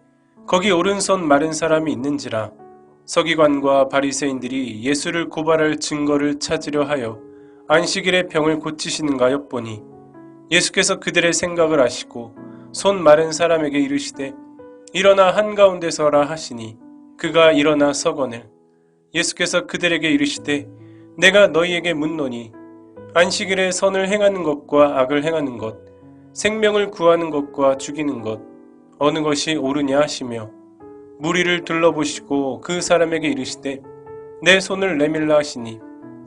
거기 오른손 마른 사람이 있는지라. 서기관과 바리새인들이 예수를 고발할 증거를 찾으려 하여 안식일에 병을 고치시는가 엿보니 예수께서 그들의 생각을 아시고 손 마른 사람에게 이르시되 일어나 한가운데 서라 하시니 그가 일어나 서거늘 예수께서 그들에게 이르시되 내가 너희에게 묻노니 안식일에 선을 행하는 것과 악을 행하는 것 생명을 구하는 것과 죽이는 것 어느 것이 옳으냐 하시며 무리를 둘러보시고 그 사람에게 이르시되 내 손을 내밀라 하시니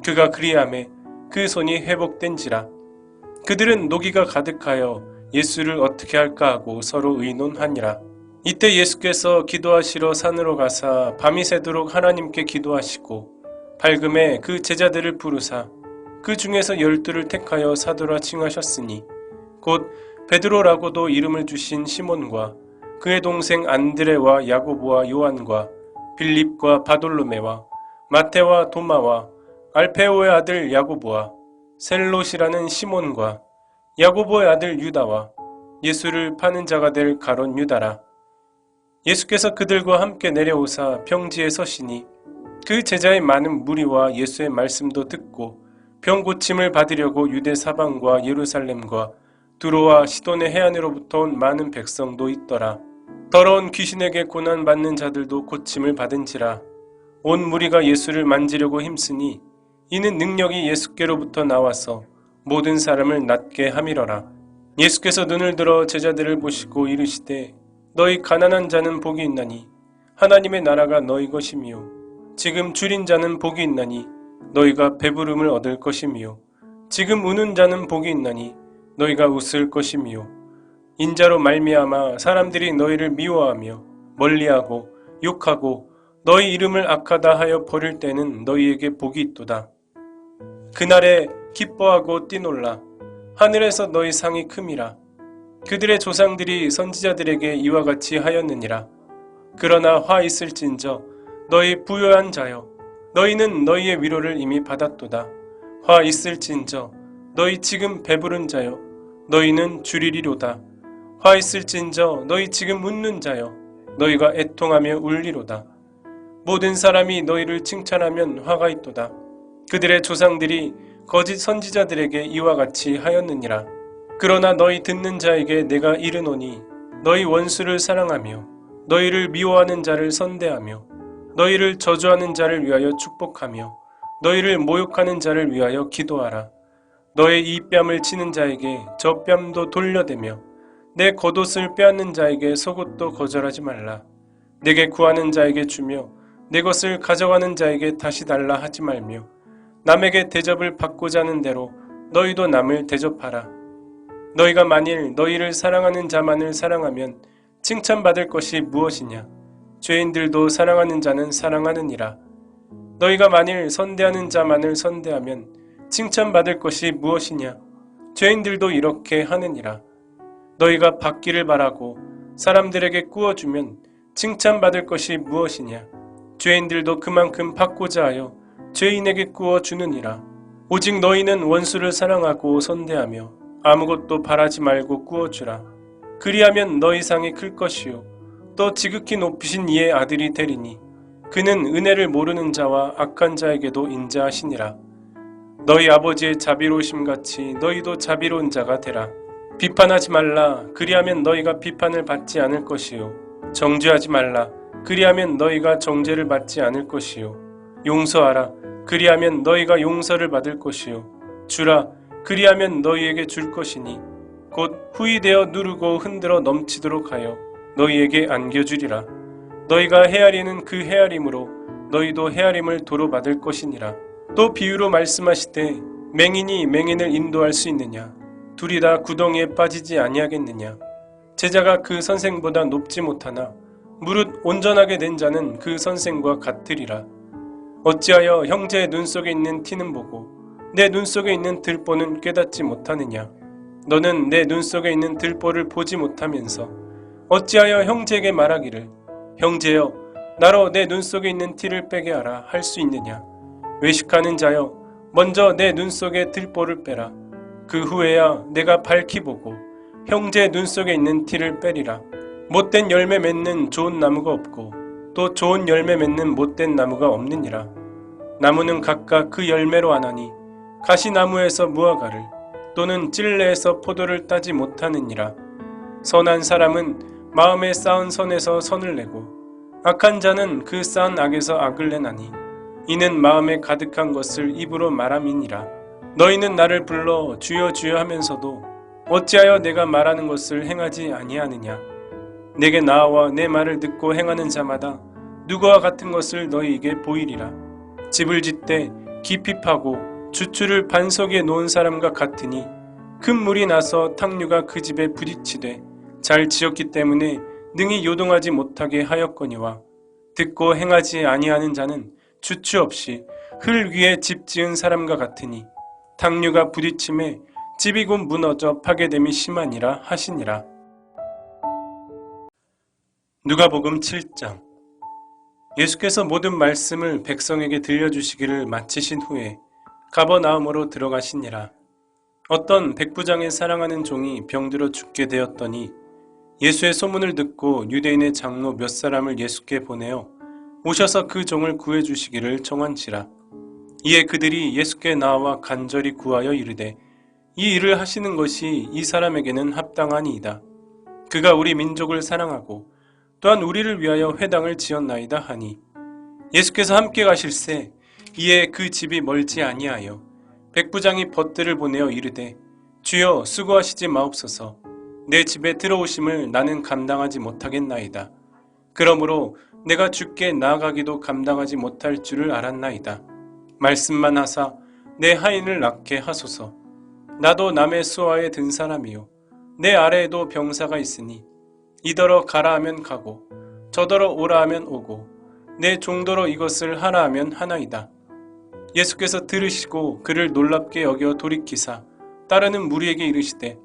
그가 그리하매 그 손이 회복된지라. 그들은 노기가 가득하여 예수를 어떻게 할까 하고 서로 의논하니라. 이때 예수께서 기도하시러 산으로 가사 밤이 새도록 하나님께 기도하시고 밝음에 그 제자들을 부르사 그 중에서 12를 택하여 사도라 칭하셨으니 곧 베드로라고도 이름을 주신 시몬과 그의 동생 안드레와 야고보와 요한과 빌립과 바돌로메와 마테와 도마와 알페오의 아들 야고보와 셀롯이라는 시몬과 야고보의 아들 유다와 예수를 파는 자가 될 가롯 유다라. 예수께서 그들과 함께 내려오사 평지에 서시니 그 제자의 많은 무리와 예수의 말씀도 듣고 병 고침을 받으려고 유대 사방과 예루살렘과 두로와 시돈의 해안으로부터 온 많은 백성도 있더라. 더러운 귀신에게 고난받는 자들도 고침을 받은지라. 온 무리가 예수를 만지려고 힘쓰니 이는 능력이 예수께로부터 나와서 모든 사람을 낫게 함이러라. 예수께서 눈을 들어 제자들을 보시고 이르시되 너희 가난한 자는 복이 있나니 하나님의 나라가 너희 것이미요. 지금 줄인 자는 복이 있나니 너희가 배부름을 얻을 것이미요. 지금 우는 자는 복이 있나니 너희가 웃을 것이미요. 인자로 말미암아 사람들이 너희를 미워하며 멀리하고 욕하고 너희 이름을 악하다 하여 버릴 때는 너희에게 복이 있도다. 그날에 기뻐하고 뛰놀라. 하늘에서 너희 상이 큼이라. 그들의 조상들이 선지자들에게 이와 같이 하였느니라. 그러나 화 있을진저 너희 부요한 자여 너희는 너희의 위로를 이미 받았도다. 화 있을진저 너희 지금 배부른 자여 너희는 주리리로다. 화 있을진저 너희 지금 웃는 자여 너희가 애통하며 울리로다. 모든 사람이 너희를 칭찬하면 화가 있도다. 그들의 조상들이 거짓 선지자들에게 이와 같이 하였느니라. 그러나 너희 듣는 자에게 내가 이르노니 너희 원수를 사랑하며 너희를 미워하는 자를 선대하며 너희를 저주하는 자를 위하여 축복하며 너희를 모욕하는 자를 위하여 기도하라. 너의 이 뺨을 치는 자에게 저 뺨도 돌려대며 내 겉옷을 빼앗는 자에게 속옷도 거절하지 말라. 내게 구하는 자에게 주며 내 것을 가져가는 자에게 다시 달라 하지 말며 남에게 대접을 받고자 하는 대로 너희도 남을 대접하라. 너희가 만일 너희를 사랑하는 자만을 사랑하면 칭찬받을 것이 무엇이냐? 죄인들도 사랑하는 자는 사랑하느니라. 너희가 만일 선대하는 자만을 선대하면 칭찬받을 것이 무엇이냐? 죄인들도 이렇게 하느니라. 너희가 받기를 바라고 사람들에게 꾸어주면 칭찬받을 것이 무엇이냐? 죄인들도 그만큼 받고자 하여 죄인에게 꾸어주느니라. 오직 너희는 원수를 사랑하고 선대하며 아무것도 바라지 말고 꾸어주라. 그리하면 너희 상이 클 것이요 또 지극히 높으신 이의 아들이 되리니 그는 은혜를 모르는 자와 악한 자에게도 인자하시니라. 너희 아버지의 자비로우심같이 너희도 자비로운 자가 되라. 비판하지 말라. 그리하면 너희가 비판을 받지 않을 것이요 정죄하지 말라. 그리하면 너희가 정죄를 받지 않을 것이요 용서하라. 그리하면 너희가 용서를 받을 것이요 주라. 그리하면 너희에게 줄 것이니 곧 후이되어 누르고 흔들어 넘치도록 하여 너희에게 안겨주리라. 너희가 헤아리는 그 헤아림으로 너희도 헤아림을 도로 받을 것이니라. 또 비유로 말씀하시되 맹인이 맹인을 인도할 수 있느냐? 둘이 다 구덩이에 빠지지 아니하겠느냐? 제자가 그 선생보다 높지 못하나 무릇 온전하게 된 자는 그 선생과 같으리라. 어찌하여 형제의 눈 속에 있는 티는 보고 내 눈 속에 있는 들보는 깨닫지 못하느냐? 너는 내 눈 속에 있는 들보를 보지 못하면서 어찌하여 형제에게 말하기를 형제여 나로 내 눈 속에 있는 티를 빼게 하라 할 수 있느냐? 외식하는 자여 먼저 내 눈 속에 들보를 빼라. 그 후에야 내가 밝히 보고 형제의 눈 속에 있는 티를 빼리라. 못된 열매 맺는 좋은 나무가 없고 또 좋은 열매 맺는 못된 나무가 없느니라. 나무는 각각 그 열매로 아나니 가시나무에서 무화과를 또는 찔레에서 포도를 따지 못하느니라. 선한 사람은 마음에 쌓은 선에서 선을 내고 악한 자는 그 쌓은 악에서 악을 내나니 이는 마음에 가득한 것을 입으로 말함이니라. 너희는 나를 불러 주여 주여 하면서도 어찌하여 내가 말하는 것을 행하지 아니하느냐? 내게 나와 내 말을 듣고 행하는 자마다 누구와 같은 것을 너희에게 보이리라. 집을 짓되 깊이 파고 주추를 반석 위에 놓은 사람과 같으니 큰 물이 나서 탕류가 그 집에 부딪히되 잘 지었기 때문에 능히 요동하지 못하게 하였거니와 듣고 행하지 아니하는 자는 주추 없이 흙 위에 집 지은 사람과 같으니 탕류가 부딪힘에 집이 곧 무너져 파괴됨이 심하니라 하시니라. 누가복음 7장. 예수께서 모든 말씀을 백성에게 들려주시기를 마치신 후에 가버나움으로 들어가시니라. 어떤 백부장의 사랑하는 종이 병들어 죽게 되었더니 예수의 소문을 듣고 유대인의 장로 몇 사람을 예수께 보내어 오셔서 그 종을 구해주시기를 청한지라. 이에 그들이 예수께 나와 간절히 구하여 이르되 이 일을 하시는 것이 이 사람에게는 합당하니이다. 그가 우리 민족을 사랑하고 또한 우리를 위하여 회당을 지었나이다 하니 예수께서 함께 가실새 이에 그 집이 멀지 아니하여 백부장이 벗들을 보내어 이르되 주여 수고하시지 마옵소서. 내 집에 들어오심을 나는 감당하지 못하겠나이다. 그러므로 내가 주께 나아가기도 감당하지 못할 줄을 알았나이다. 말씀만 하사 내 하인을 낫게 하소서. 나도 남의 수하에 든 사람이요 내 아래에도 병사가 있으니 이더러 가라 하면 가고 저더러 오라 하면 오고 내 종더러 이것을 하라 하면 하나이다. 예수께서 들으시고 그를 놀랍게 여겨 돌이키사 따르는 무리에게 이르시되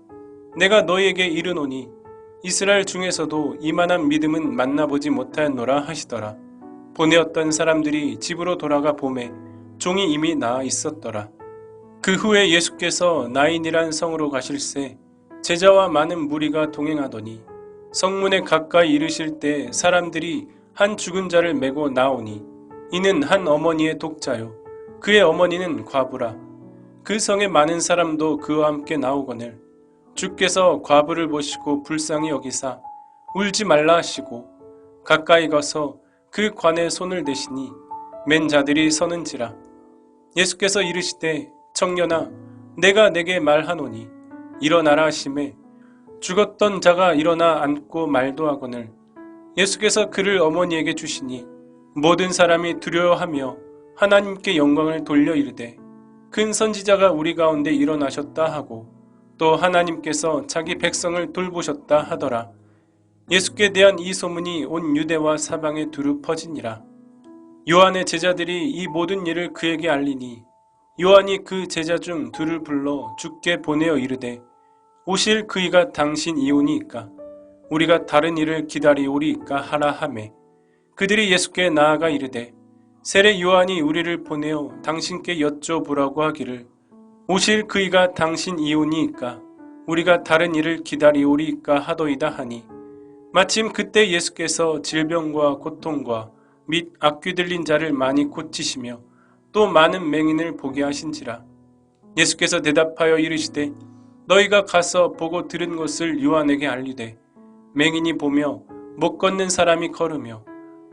내가 너희에게 이르노니 이스라엘 중에서도 이만한 믿음은 만나보지 못하였노라 하시더라. 보내었던 사람들이 집으로 돌아가 보매 종이 이미 나아 있었더라. 그 후에 예수께서 나인이란 성으로 가실새 제자와 많은 무리가 동행하더니 성문에 가까이 이르실 때 사람들이 한 죽은 자를 메고 나오니 이는 한 어머니의 독자요 그의 어머니는 과부라. 그 성에 많은 사람도 그와 함께 나오거늘 주께서 과부를 보시고 불쌍히 여기사 울지 말라 하시고 가까이 가서 그 관에 손을 대시니 맨 자들이 서는지라. 예수께서 이르시되 청년아 내가 내게 말하노니 일어나라 하시매 죽었던 자가 일어나 앉고 말도 하거늘 예수께서 그를 어머니에게 주시니 모든 사람이 두려워하며 하나님께 영광을 돌려 이르되 큰 선지자가 우리 가운데 일어나셨다 하고 또 하나님께서 자기 백성을 돌보셨다 하더라. 예수께 대한 이 소문이 온 유대와 사방에 두루 퍼지니라. 요한의 제자들이 이 모든 일을 그에게 알리니 요한이 그 제자 중 둘을 불러 주께 보내어 이르되 오실 그이가 당신 이오니이까 우리가 다른 일을 기다리오리이까 하라 하매 그들이 예수께 나아가 이르되 세례 요한이 우리를 보내어 당신께 여쭤보라고 하기를 오실 그이가 당신 이오니이까 우리가 다른 일을 기다리오리이까 하도이다 하니 마침 그때 예수께서 질병과 고통과 및 악귀 들린 자를 많이 고치시며 또 많은 맹인을 보게 하신지라. 예수께서 대답하여 이르시되 너희가 가서 보고 들은 것을 요한에게 알리되 맹인이 보며 못 걷는 사람이 걸으며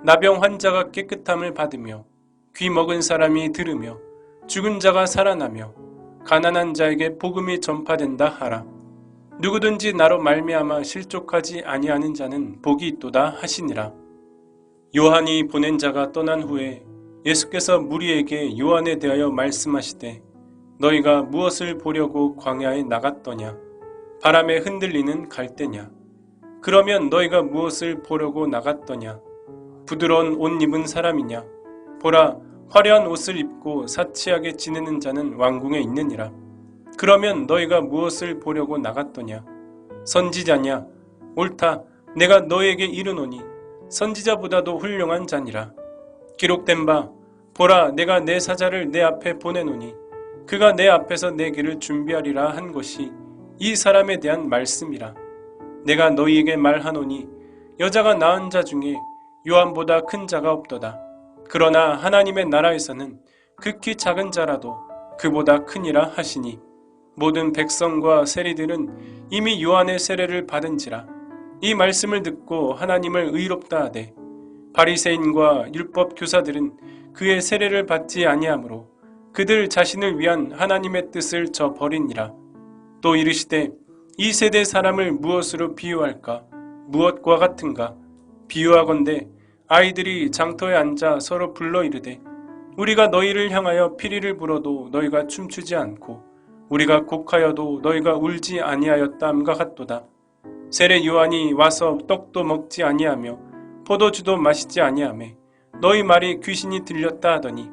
나병 환자가 깨끗함을 받으며 귀 먹은 사람이 들으며 죽은 자가 살아나며 가난한 자에게 복음이 전파된다 하라. 누구든지 나로 말미암아 실족하지 아니하는 자는 복이 있도다 하시니라. 요한이 보낸 자가 떠난 후에 예수께서 무리에게 요한에 대하여 말씀하시되 너희가 무엇을 보려고 광야에 나갔더냐? 바람에 흔들리는 갈대냐? 그러면 너희가 무엇을 보려고 나갔더냐? 부드러운 옷 입은 사람이냐? 보라, 화려한 옷을 입고 사치하게 지내는 자는 왕궁에 있느니라. 그러면 너희가 무엇을 보려고 나갔더냐? 선지자냐? 옳다, 내가 너희에게 이르노니 선지자보다도 훌륭한 자니라. 기록된 바 보라 내가 내 사자를 내 앞에 보내노니 그가 내 앞에서 내 길을 준비하리라 한 것이 이 사람에 대한 말씀이라. 내가 너희에게 말하노니 여자가 낳은 자 중에 요한보다 큰 자가 없도다. 그러나 하나님의 나라에서는 극히 작은 자라도 그보다 크니라 하시니 모든 백성과 세리들은 이미 요한의 세례를 받은지라. 이 말씀을 듣고 하나님을 의롭다 하되 바리새인과 율법 교사들은 그의 세례를 받지 아니하므로 그들 자신을 위한 하나님의 뜻을 저버리니라. 또 이르시되 이 세대 사람을 무엇으로 비유할까? 무엇과 같은가? 비유하건대 아이들이 장터에 앉아 서로 불러 이르되 우리가 너희를 향하여 피리를 불어도 너희가 춤추지 않고 우리가 곡하여도 너희가 울지 아니하였다함과 같도다. 세례 요한이 와서 떡도 먹지 아니하며 포도주도 마시지 아니하며 너희 말이 귀신이 들렸다 하더니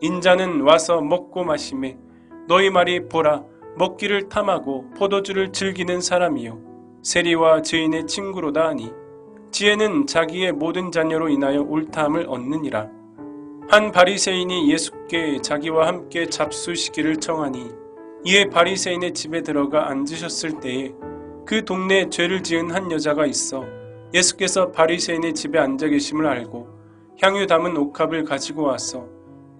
인자는 와서 먹고 마시매 너희 말이 보라 먹기를 탐하고 포도주를 즐기는 사람이요 세리와 죄인의 친구로다 하니 지혜는 자기의 모든 자녀로 인하여 옳다함을 얻느니라. 한 바리새인이 예수께 자기와 함께 잡수시기를 청하니 이에 바리새인의 집에 들어가 앉으셨을 때에 그 동네에 죄를 지은 한 여자가 있어 예수께서 바리새인의 집에 앉아 계심을 알고 향유 담은 옥합을 가지고 와서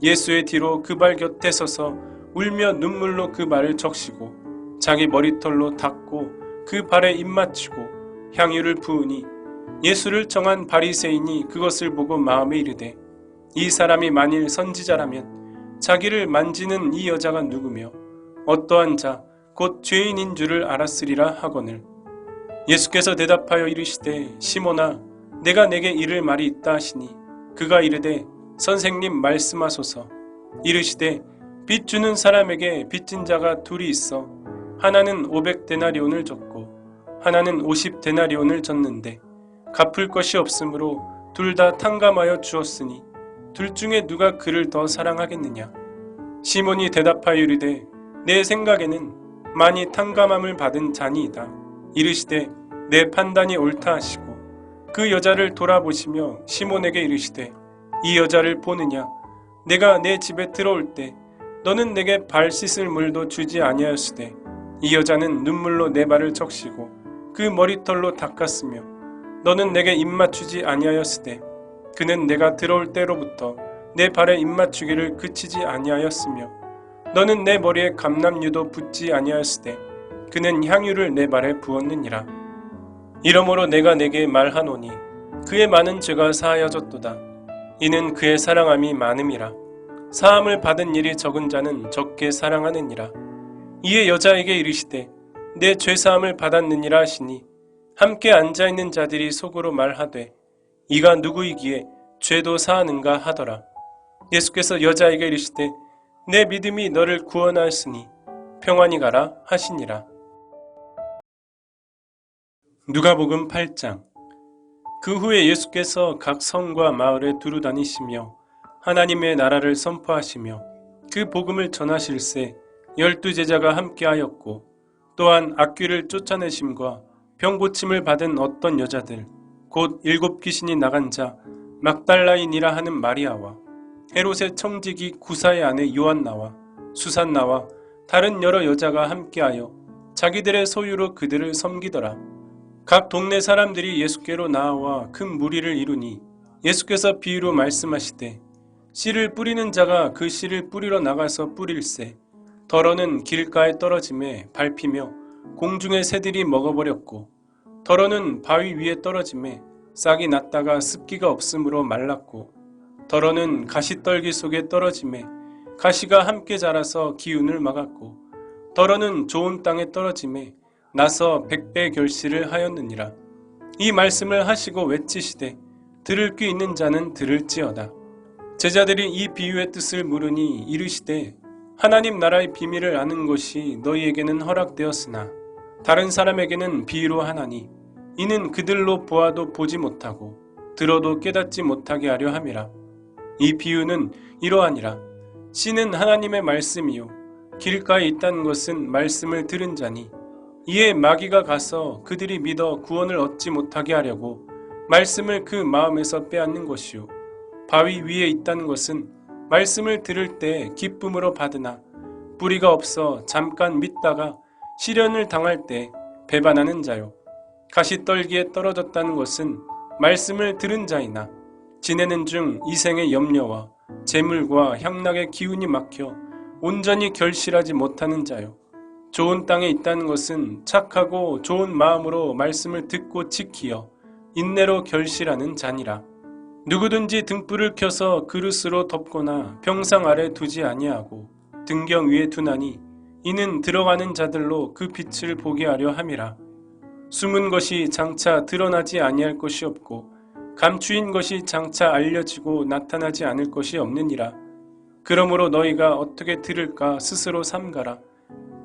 예수의 뒤로 그 발 곁에 서서 울며 눈물로 그 발을 적시고 자기 머리털로 닦고 그 발에 입 맞추고 향유를 부으니 예수를 청한 바리새인이 그것을 보고 마음에 이르되 이 사람이 만일 선지자라면 자기를 만지는 이 여자가 누구며 어떠한 자 곧 죄인인 줄을 알았으리라 하거늘 예수께서 대답하여 이르시되 시몬아 내가 내게 이를 말이 있다 하시니 그가 이르되 선생님 말씀하소서. 이르시되 빚 주는 사람에게 빚진 자가 둘이 있어 하나는 500데나리온을 줬고 하나는 50데나리온을 줬는데 갚을 것이 없으므로 둘 다 탕감하여 주었으니 둘 중에 누가 그를 더 사랑하겠느냐. 시몬이 대답하여 이르되 내 생각에는 많이 탕감함을 받은 자니이다. 이르시되 내 판단이 옳다 하시고 그 여자를 돌아보시며 시몬에게 이르시되 이 여자를 보느냐. 내가 내 집에 들어올 때 너는 내게 발 씻을 물도 주지 아니하였으되 이 여자는 눈물로 내 발을 적시고 그 머리털로 닦았으며 너는 내게 입 맞추지 아니하였으되 그는 내가 들어올 때로부터 내 발에 입 맞추기를 그치지 아니하였으며 너는 내 머리에 감람유도 붓지 아니하였으되 그는 향유를 내 발에 부었느니라. 이러므로 내가 내게 말하노니 그의 많은 죄가 사하여졌도다. 이는 그의 사랑함이 많음이라. 사함을 받은 일이 적은 자는 적게 사랑하느니라. 이에 여자에게 이르시되 내 죄사함을 받았느니라 하시니 함께 앉아있는 자들이 속으로 말하되 이가 누구이기에 죄도 사하는가 하더라. 예수께서 여자에게 이르시되 내 믿음이 너를 구원하였으니 평안히 가라 하시니라. 누가복음 8장. 그 후에 예수께서 각 성과 마을에 두루 다니시며 하나님의 나라를 선포하시며 그 복음을 전하실세 12제자가 함께하였고, 또한 악귀를 쫓아내심과 병고침을 받은 어떤 여자들 곧 7 귀신이 나간 자 막달라인이라 하는 마리아와 헤롯의 청지기 구사의 아내 요한나와 수산나와 다른 여러 여자가 함께하여 자기들의 소유로 그들을 섬기더라. 각 동네 사람들이 예수께로 나와 큰 무리를 이루니 예수께서 비유로 말씀하시되, 씨를 뿌리는 자가 그 씨를 뿌리러 나가서 뿌릴새 덜어는 길가에 떨어짐에 밟히며 공중의 새들이 먹어버렸고, 덜어는 바위 위에 떨어짐에 싹이 났다가 습기가 없으므로 말랐고, 덜어는 가시떨기 속에 떨어짐에 가시가 함께 자라서 기운을 막았고, 덜어는 좋은 땅에 떨어짐에 나서 100배 결실을 하였느니라. 이 말씀을 하시고 외치시되, 들을 귀 있는 자는 들을지어다. 제자들이 이 비유의 뜻을 물으니 이르시되, 하나님 나라의 비밀을 아는 것이 너희에게는 허락되었으나 다른 사람에게는 비유로 하나니, 이는 그들로 보아도 보지 못하고 들어도 깨닫지 못하게 하려 함이라. 이 비유는 이러하니라. 씨는 하나님의 말씀이요 길가에 있다는 것은 말씀을 들은 자니, 이에 마귀가 가서 그들이 믿어 구원을 얻지 못하게 하려고 말씀을 그 마음에서 빼앗는 것이요, 바위 위에 있다는 것은 말씀을 들을 때 기쁨으로 받으나 뿌리가 없어 잠깐 믿다가 시련을 당할 때 배반하는 자요, 가시떨기에 떨어졌다는 것은 말씀을 들은 자이나 지내는 중 이생의 염려와 재물과 향락의 기운이 막혀 온전히 결실하지 못하는 자요, 좋은 땅에 있다는 것은 착하고 좋은 마음으로 말씀을 듣고 지키어 인내로 결실하는 자니라. 누구든지 등불을 켜서 그릇으로 덮거나 병상 아래 두지 아니하고 등경 위에 두나니, 이는 들어가는 자들로 그 빛을 보게 하려 함이라. 숨은 것이 장차 드러나지 아니할 것이 없고 감추인 것이 장차 알려지고 나타나지 않을 것이 없느니라. 그러므로 너희가 어떻게 들을까 스스로 삼가라.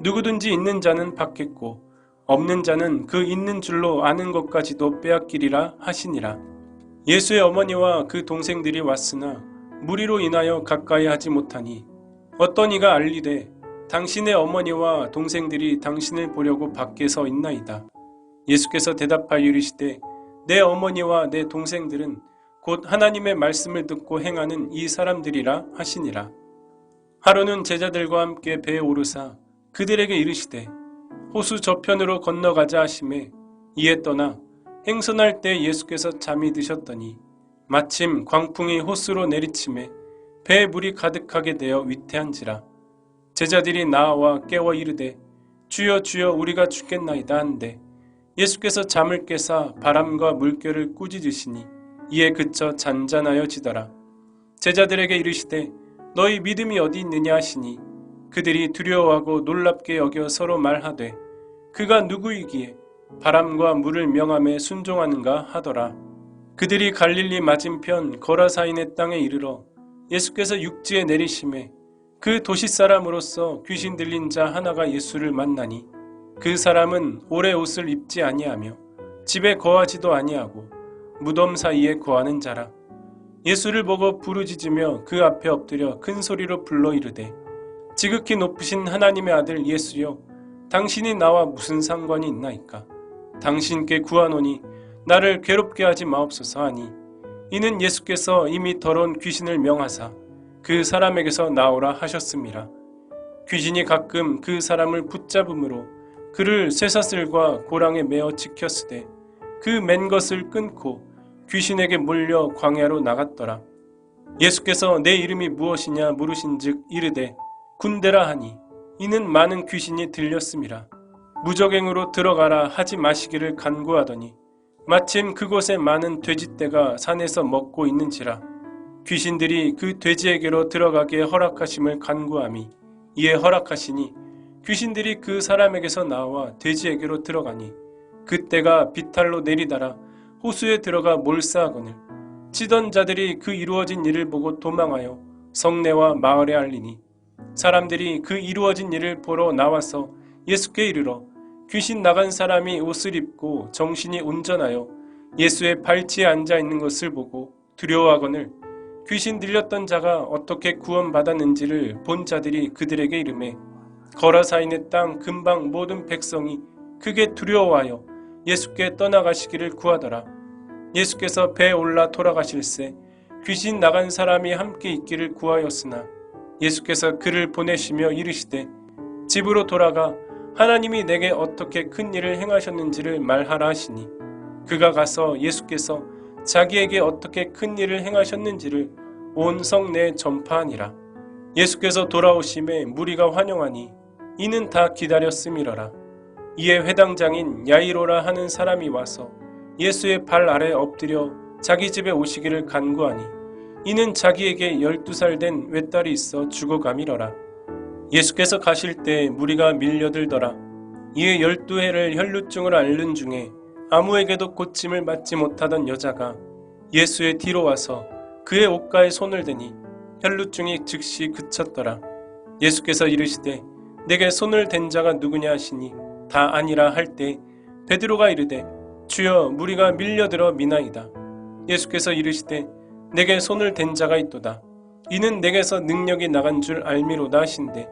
누구든지 있는 자는 받겠고 없는 자는 그 있는 줄로 아는 것까지도 빼앗기리라 하시니라. 예수의 어머니와 그 동생들이 왔으나 무리로 인하여 가까이 하지 못하니, 어떤 이가 알리되, 당신의 어머니와 동생들이 당신을 보려고 밖에 서 있나이다. 예수께서 대답하여 이르시되, 내 어머니와 내 동생들은 곧 하나님의 말씀을 듣고 행하는 이 사람들이라 하시니라. 하루는 제자들과 함께 배에 오르사 그들에게 이르시되, 호수 저편으로 건너가자 하시매 이에 떠나 행선할 때 예수께서 잠이 드셨더니 마침 광풍이 호수로 내리침에 배에 물이 가득하게 되어 위태한지라. 제자들이 나와 깨워 이르되, 주여 주여 우리가 죽겠나이다 한데, 예수께서 잠을 깨사 바람과 물결을 꾸짖으시니 이에 그쳐 잔잔하여지더라. 제자들에게 이르시되, 너희 믿음이 어디 있느냐 하시니, 그들이 두려워하고 놀랍게 여겨 서로 말하되, 그가 누구이기에 바람과 물을 명함에 순종하는가 하더라. 그들이 갈릴리 맞은편 거라사인의 땅에 이르러 예수께서 육지에 내리심에 그 도시 사람으로서 귀신 들린 자 하나가 예수를 만나니, 그 사람은 오래 옷을 입지 아니하며 집에 거하지도 아니하고 무덤 사이에 거하는 자라. 예수를 보고 부르짖으며 그 앞에 엎드려 큰 소리로 불러 이르되, 지극히 높으신 하나님의 아들 예수여, 당신이 나와 무슨 상관이 있나이까? 당신께 구하노니 나를 괴롭게 하지 마옵소서 하니, 이는 예수께서 이미 더러운 귀신을 명하사 그 사람에게서 나오라 하셨습니다. 귀신이 가끔 그 사람을 붙잡음으로 그를 쇠사슬과 고랑에 매어 지켰으되, 그 맨 것을 끊고 귀신에게 몰려 광야로 나갔더라. 예수께서 내 이름이 무엇이냐 물으신즉 이르되 군대라 하니, 이는 많은 귀신이 들렸음이라. 무적행으로 들어가라 하지 마시기를 간구하더니, 마침 그곳에 많은 돼지떼가 산에서 먹고 있는지라. 귀신들이 그 돼지에게로 들어가게 허락하심을 간구하니 이에 허락하시니, 귀신들이 그 사람에게서 나와 돼지에게로 들어가니, 그때가 비탈로 내리다라 호수에 들어가 몰사하거늘 치던 자들이 그 이루어진 일을 보고 도망하여 성내와 마을에 알리니, 사람들이 그 이루어진 일을 보러 나와서 예수께 이르러 귀신 나간 사람이 옷을 입고 정신이 온전하여 예수의 발치에 앉아 있는 것을 보고 두려워하거늘 귀신 들렸던 자가 어떻게 구원받았는지를 본 자들이 그들에게 이르매 거라사인의 땅 근방 모든 백성이 크게 두려워하여 예수께 떠나가시기를 구하더라. 예수께서 배에 올라 돌아가실새 귀신 나간 사람이 함께 있기를 구하였으나 예수께서 그를 보내시며 이르시되 집으로 돌아가 하나님이 내게 어떻게 큰 일을 행하셨는지를 말하라 하시니 그가 가서 예수께서 자기에게 어떻게 큰 일을 행하셨는지를 온 성내에 전파하니라. 예수께서 돌아오심에 무리가 환영하니 이는 다 기다렸음이러라. 이에 회당장인 야이로라 하는 사람이 와서 예수의 발 아래 엎드려 자기 집에 오시기를 간구하니 이는 자기에게 12살 된 외딸이 있어 죽어감이러라. 예수께서 가실 때 무리가 밀려들더라. 이에 12해를 혈루증을 앓는 중에 아무에게도 고침을 받지 못하던 여자가 예수의 뒤로 와서 그의 옷가에 손을 대니 혈루증이 즉시 그쳤더라. 예수께서 이르시되 내게 손을 댄 자가 누구냐 하시니 다 아니라 할 때 베드로가 이르되 주여 무리가 밀려들어 미나이다. 예수께서 이르시되 내게 손을 댄 자가 있도다. 이는 내게서 능력이 나간 줄 알미로다 하신대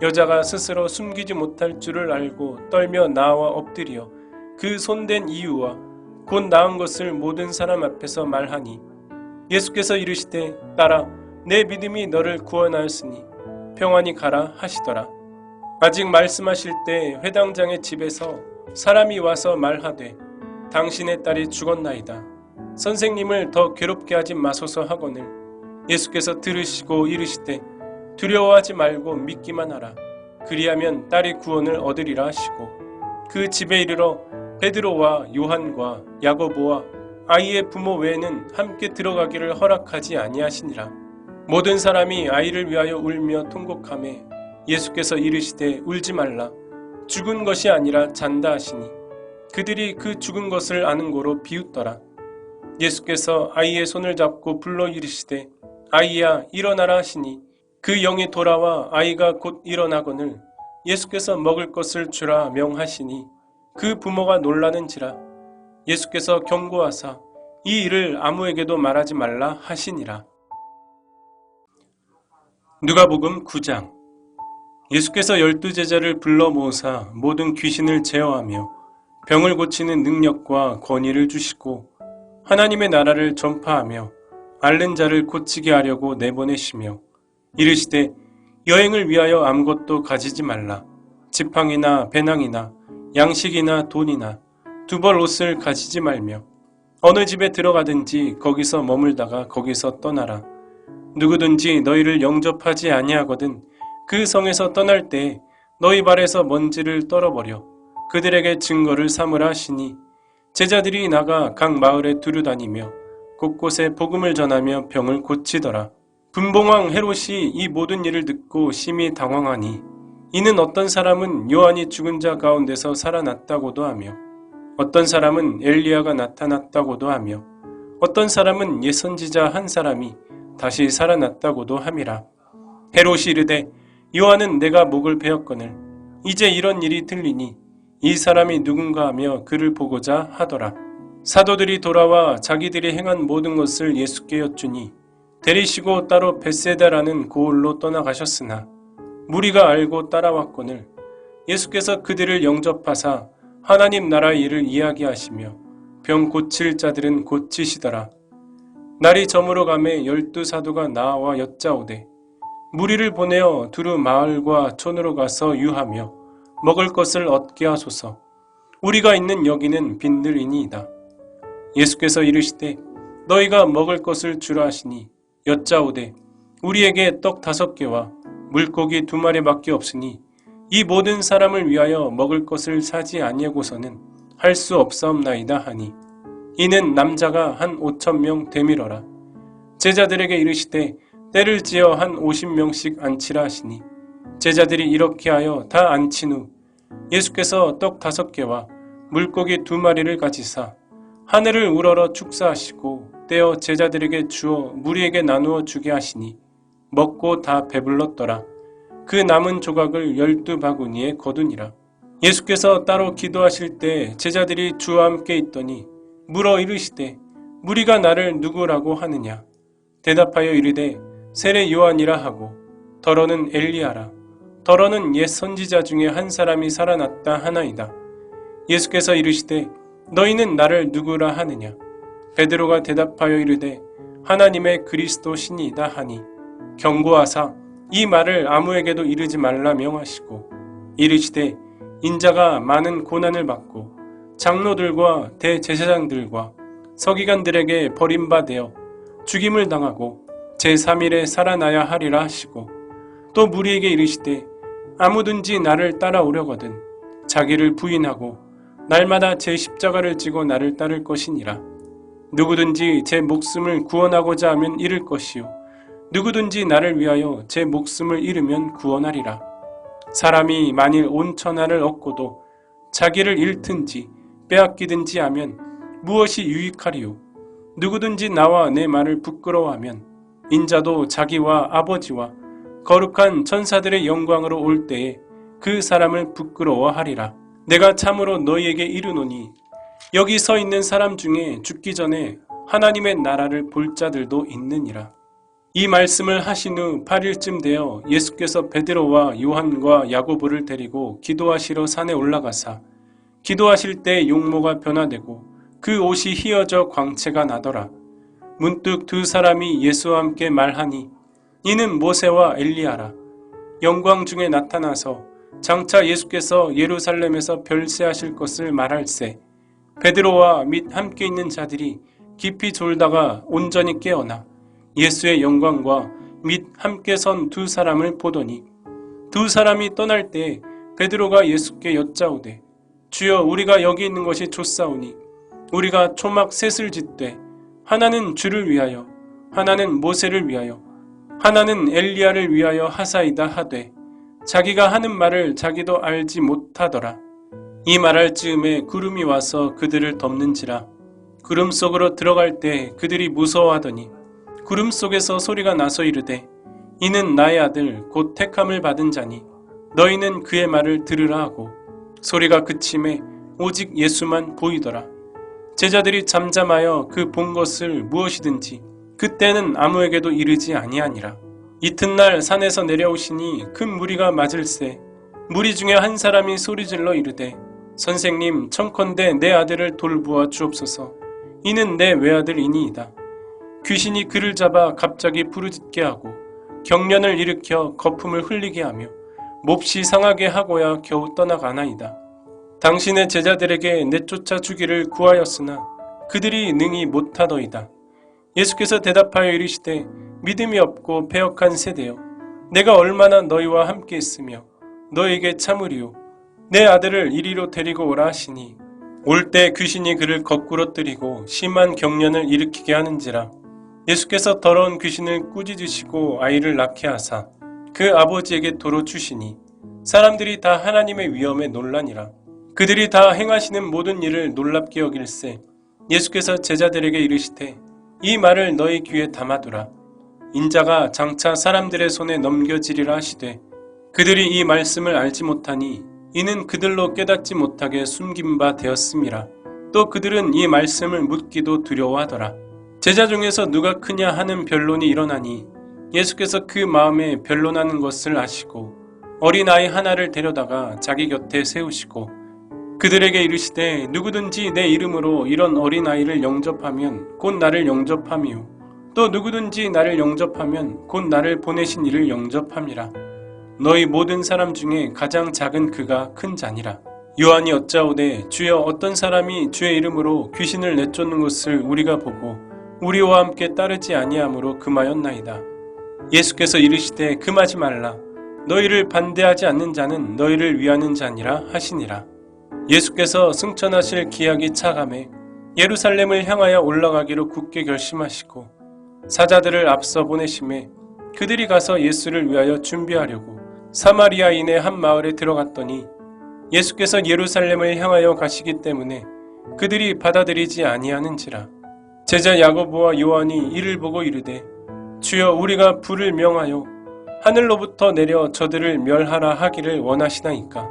여자가 스스로 숨기지 못할 줄을 알고 떨며 나와 엎드려 그 손댄 이유와 곧 나은 것을 모든 사람 앞에서 말하니 예수께서 이르시되 딸아 내 믿음이 너를 구원하였으니 평안히 가라 하시더라. 아직 말씀하실 때 회당장의 집에서 사람이 와서 말하되 당신의 딸이 죽었나이다. 선생님을 더 괴롭게 하지 마소서 하거늘 예수께서 들으시고 이르시되 두려워하지 말고 믿기만 하라. 그리하면 딸이 구원을 얻으리라 하시고 그 집에 이르러 베드로와 요한과 야고보와 아이의 부모 외에는 함께 들어가기를 허락하지 아니하시니라. 모든 사람이 아이를 위하여 울며 통곡하매 예수께서 이르시되 울지 말라. 죽은 것이 아니라 잔다 하시니 그들이 그 죽은 것을 아는 고로 비웃더라. 예수께서 아이의 손을 잡고 불러 이르시되 아이야 일어나라 하시니 그 영이 돌아와 아이가 곧 일어나거늘 예수께서 먹을 것을 주라 명하시니 그 부모가 놀라는지라. 예수께서 경고하사 이 일을 아무에게도 말하지 말라 하시니라. 누가복음 9장. 예수께서 12제자를 불러 모으사 모든 귀신을 제어하며 병을 고치는 능력과 권위를 주시고 하나님의 나라를 전파하며 앓는 자를 고치게 하려고 내보내시며 이르시되 여행을 위하여 아무것도 가지지 말라. 지팡이나 배낭이나 양식이나 돈이나 두 벌 옷을 가지지 말며 어느 집에 들어가든지 거기서 머물다가 거기서 떠나라. 누구든지 너희를 영접하지 아니하거든 그 성에서 떠날 때 너희 발에서 먼지를 떨어버려 그들에게 증거를 삼으라 하시니 제자들이 나가 각 마을에 두루다니며 곳곳에 복음을 전하며 병을 고치더라. 분봉왕 헤롯이 이 모든 일을 듣고 심히 당황하니 이는 어떤 사람은 요한이 죽은 자 가운데서 살아났다고도 하며 어떤 사람은 엘리야가 나타났다고도 하며 어떤 사람은 옛 선지자 한 사람이 다시 살아났다고도 함이라. 헤롯이 이르되 요한은 내가 목을 베었거늘 이제 이런 일이 들리니 이 사람이 누군가 하며 그를 보고자 하더라. 사도들이 돌아와 자기들이 행한 모든 것을 예수께 여쭈니 데리시고 따로 벳세다라는 고을로 떠나가셨으나 무리가 알고 따라왔거늘 예수께서 그들을 영접하사 하나님 나라의 일을 이야기하시며 병 고칠 자들은 고치시더라. 날이 저물어 가매 12사도가 나와 여짜오되 무리를 보내어 두루 마을과 촌으로 가서 유하며 먹을 것을 얻게 하소서. 우리가 있는 여기는 빈들이니이다. 예수께서 이르시되 너희가 먹을 것을 주라 하시니 여짜오되 우리에게 떡 5개와 물고기 2마리밖에 없으니 이 모든 사람을 위하여 먹을 것을 사지 아니하고서는 할 수 없사옵나이다 하니 이는 남자가 한 5,000명 되밀어라. 제자들에게 이르시되 때를 지어 한 50명씩 앉히라 하시니 제자들이 이렇게 하여 다 앉힌 후 예수께서 떡 5개와 물고기 2마리를 가지사 하늘을 우러러 축사하시고 떼어 제자들에게 주어 무리에게 나누어 주게 하시니 먹고 다 배불렀더라. 그 남은 조각을 12바구니에 거두니라. 예수께서 따로 기도하실 때 제자들이 주와 함께 있더니 물어 이르시되 무리가 나를 누구라고 하느냐. 대답하여 이르되 세례 요한이라 하고 더러는 엘리야라. 더러는 옛 선지자 중에 한 사람이 살아났다 하나이다. 예수께서 이르시되 너희는 나를 누구라 하느냐. 베드로가 대답하여 이르되 하나님의 그리스도 신이다 하니 경고하사 이 말을 아무에게도 이르지 말라 명하시고 이르시되 인자가 많은 고난을 받고 장로들과 대제사장들과 서기관들에게 버림받아 죽임을 당하고 제3일에 살아나야 하리라 하시고 또 무리에게 이르시되 아무든지 나를 따라오려거든 자기를 부인하고 날마다 제 십자가를 지고 나를 따를 것이니라. 누구든지 제 목숨을 구원하고자 하면 잃을 것이요 누구든지 나를 위하여 제 목숨을 잃으면 구원하리라. 사람이 만일 온 천하를 얻고도 자기를 잃든지 빼앗기든지 하면 무엇이 유익하리요. 누구든지 나와 내 말을 부끄러워하면 인자도 자기와 아버지와 거룩한 천사들의 영광으로 올 때에 그 사람을 부끄러워하리라. 내가 참으로 너희에게 이르노니 여기 서 있는 사람 중에 죽기 전에 하나님의 나라를 볼 자들도 있느니라. 이 말씀을 하신 후 8일쯤 되어 예수께서 베드로와 요한과 야고보를 데리고 기도하시러 산에 올라가사 기도하실 때 용모가 변화되고 그 옷이 휘어져 광채가 나더라. 문득 두 사람이 예수와 함께 말하니 이는 모세와 엘리야라. 영광 중에 나타나서 장차 예수께서 예루살렘에서 별세하실 것을 말할세. 베드로와 및 함께 있는 자들이 깊이 졸다가 온전히 깨어나 예수의 영광과 및 함께 선 두 사람을 보더니 두 사람이 떠날 때 베드로가 예수께 여짜오되 주여 우리가 여기 있는 것이 좋사오니 우리가 초막 셋을 짓되 하나는 주를 위하여 하나는 모세를 위하여 하나는 엘리야를 위하여 하사이다 하되 자기가 하는 말을 자기도 알지 못하더라. 이 말할 즈음에 구름이 와서 그들을 덮는지라. 구름 속으로 들어갈 때 그들이 무서워하더니 구름 속에서 소리가 나서 이르되 이는 나의 아들 곧 택함을 받은 자니 너희는 그의 말을 들으라 하고 소리가 그침에 오직 예수만 보이더라. 제자들이 잠잠하여 그 본 것을 무엇이든지 그때는 아무에게도 이르지 아니하니라. 이튿날 산에서 내려오시니 큰 무리가 맞을세. 무리 중에 한 사람이 소리질러 이르되 선생님 청컨대 내 아들을 돌보아 주옵소서. 이는 내 외아들이니이다. 귀신이 그를 잡아 갑자기 부르짖게 하고 경련을 일으켜 거품을 흘리게 하며 몹시 상하게 하고야 겨우 떠나가나이다. 당신의 제자들에게 내쫓아 주기를 구하였으나 그들이 능히 못하더이다. 예수께서 대답하여 이르시되 믿음이 없고 패역한 세대여 내가 얼마나 너희와 함께 있으며 너에게 참으리요 내 아들을 이리로 데리고 오라 하시니 올 때 귀신이 그를 거꾸로 뜨리고 심한 경련을 일으키게 하는지라. 예수께서 더러운 귀신을 꾸짖으시고 아이를 낳게 하사 그 아버지에게 도로 주시니 사람들이 다 하나님의 위엄에 놀라니라. 그들이 다 행하시는 모든 일을 놀랍게 여길세. 예수께서 제자들에게 이르시되 이 말을 너희 귀에 담아두라. 인자가 장차 사람들의 손에 넘겨지리라 하시되 그들이 이 말씀을 알지 못하니 이는 그들로 깨닫지 못하게 숨긴 바 되었음이라. 또 그들은 이 말씀을 묻기도 두려워하더라. 제자 중에서 누가 크냐 하는 변론이 일어나니 예수께서 그 마음에 변론하는 것을 아시고 어린아이 하나를 데려다가 자기 곁에 세우시고 그들에게 이르시되 누구든지 내 이름으로 이런 어린아이를 영접하면 곧 나를 영접함이요 또 누구든지 나를 영접하면 곧 나를 보내신 이를 영접함이라. 너희 모든 사람 중에 가장 작은 그가 큰 자니라. 요한이 여짜오되 주여 어떤 사람이 주의 이름으로 귀신을 내쫓는 것을 우리가 보고 우리와 함께 따르지 아니하므로 금하였나이다. 예수께서 이르시되 금하지 말라. 너희를 반대하지 않는 자는 너희를 위하는 자니라 하시니라. 예수께서 승천하실 기약이 차감해 예루살렘을 향하여 올라가기로 굳게 결심하시고 사자들을 앞서 보내심에 그들이 가서 예수를 위하여 준비하려고 사마리아인의 한 마을에 들어갔더니 예수께서 예루살렘을 향하여 가시기 때문에 그들이 받아들이지 아니하는지라. 제자 야고보와 요한이 이를 보고 이르되 주여 우리가 불을 명하여 하늘로부터 내려 저들을 멸하라 하기를 원하시나이까.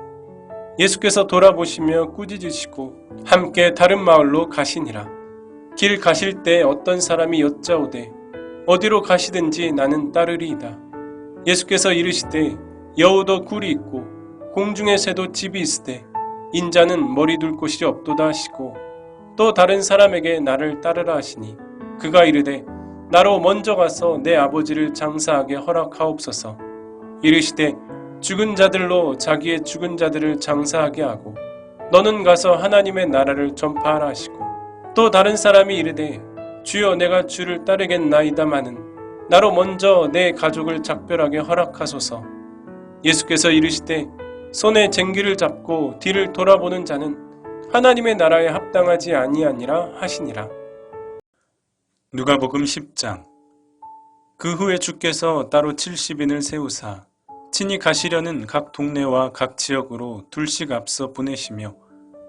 예수께서 돌아보시며 꾸짖으시고 함께 다른 마을로 가시니라. 길 가실 때 어떤 사람이 여짜오되 어디로 가시든지 나는 따르리이다. 예수께서 이르시되 여우도 굴이 있고 공중의 새도 집이 있으되 인자는 머리 둘 곳이 없도다 하시고 또 다른 사람에게 나를 따르라 하시니 그가 이르되 나로 먼저 가서 내 아버지를 장사하게 허락하옵소서. 이르시되 죽은 자들로 자기의 죽은 자들을 장사하게 하고 너는 가서 하나님의 나라를 전파하라 하시고 또 다른 사람이 이르되 주여 내가 주를 따르겠나이다마는 나로 먼저 내 가족을 작별하게 허락하소서. 예수께서 이르시되 손에 쟁기를 잡고 뒤를 돌아보는 자는 하나님의 나라에 합당하지 아니하니라 하시니라. 누가복음 10장. 그 후에 주께서 따로 70인을 세우사 친히 가시려는 각 동네와 각 지역으로 둘씩 앞서 보내시며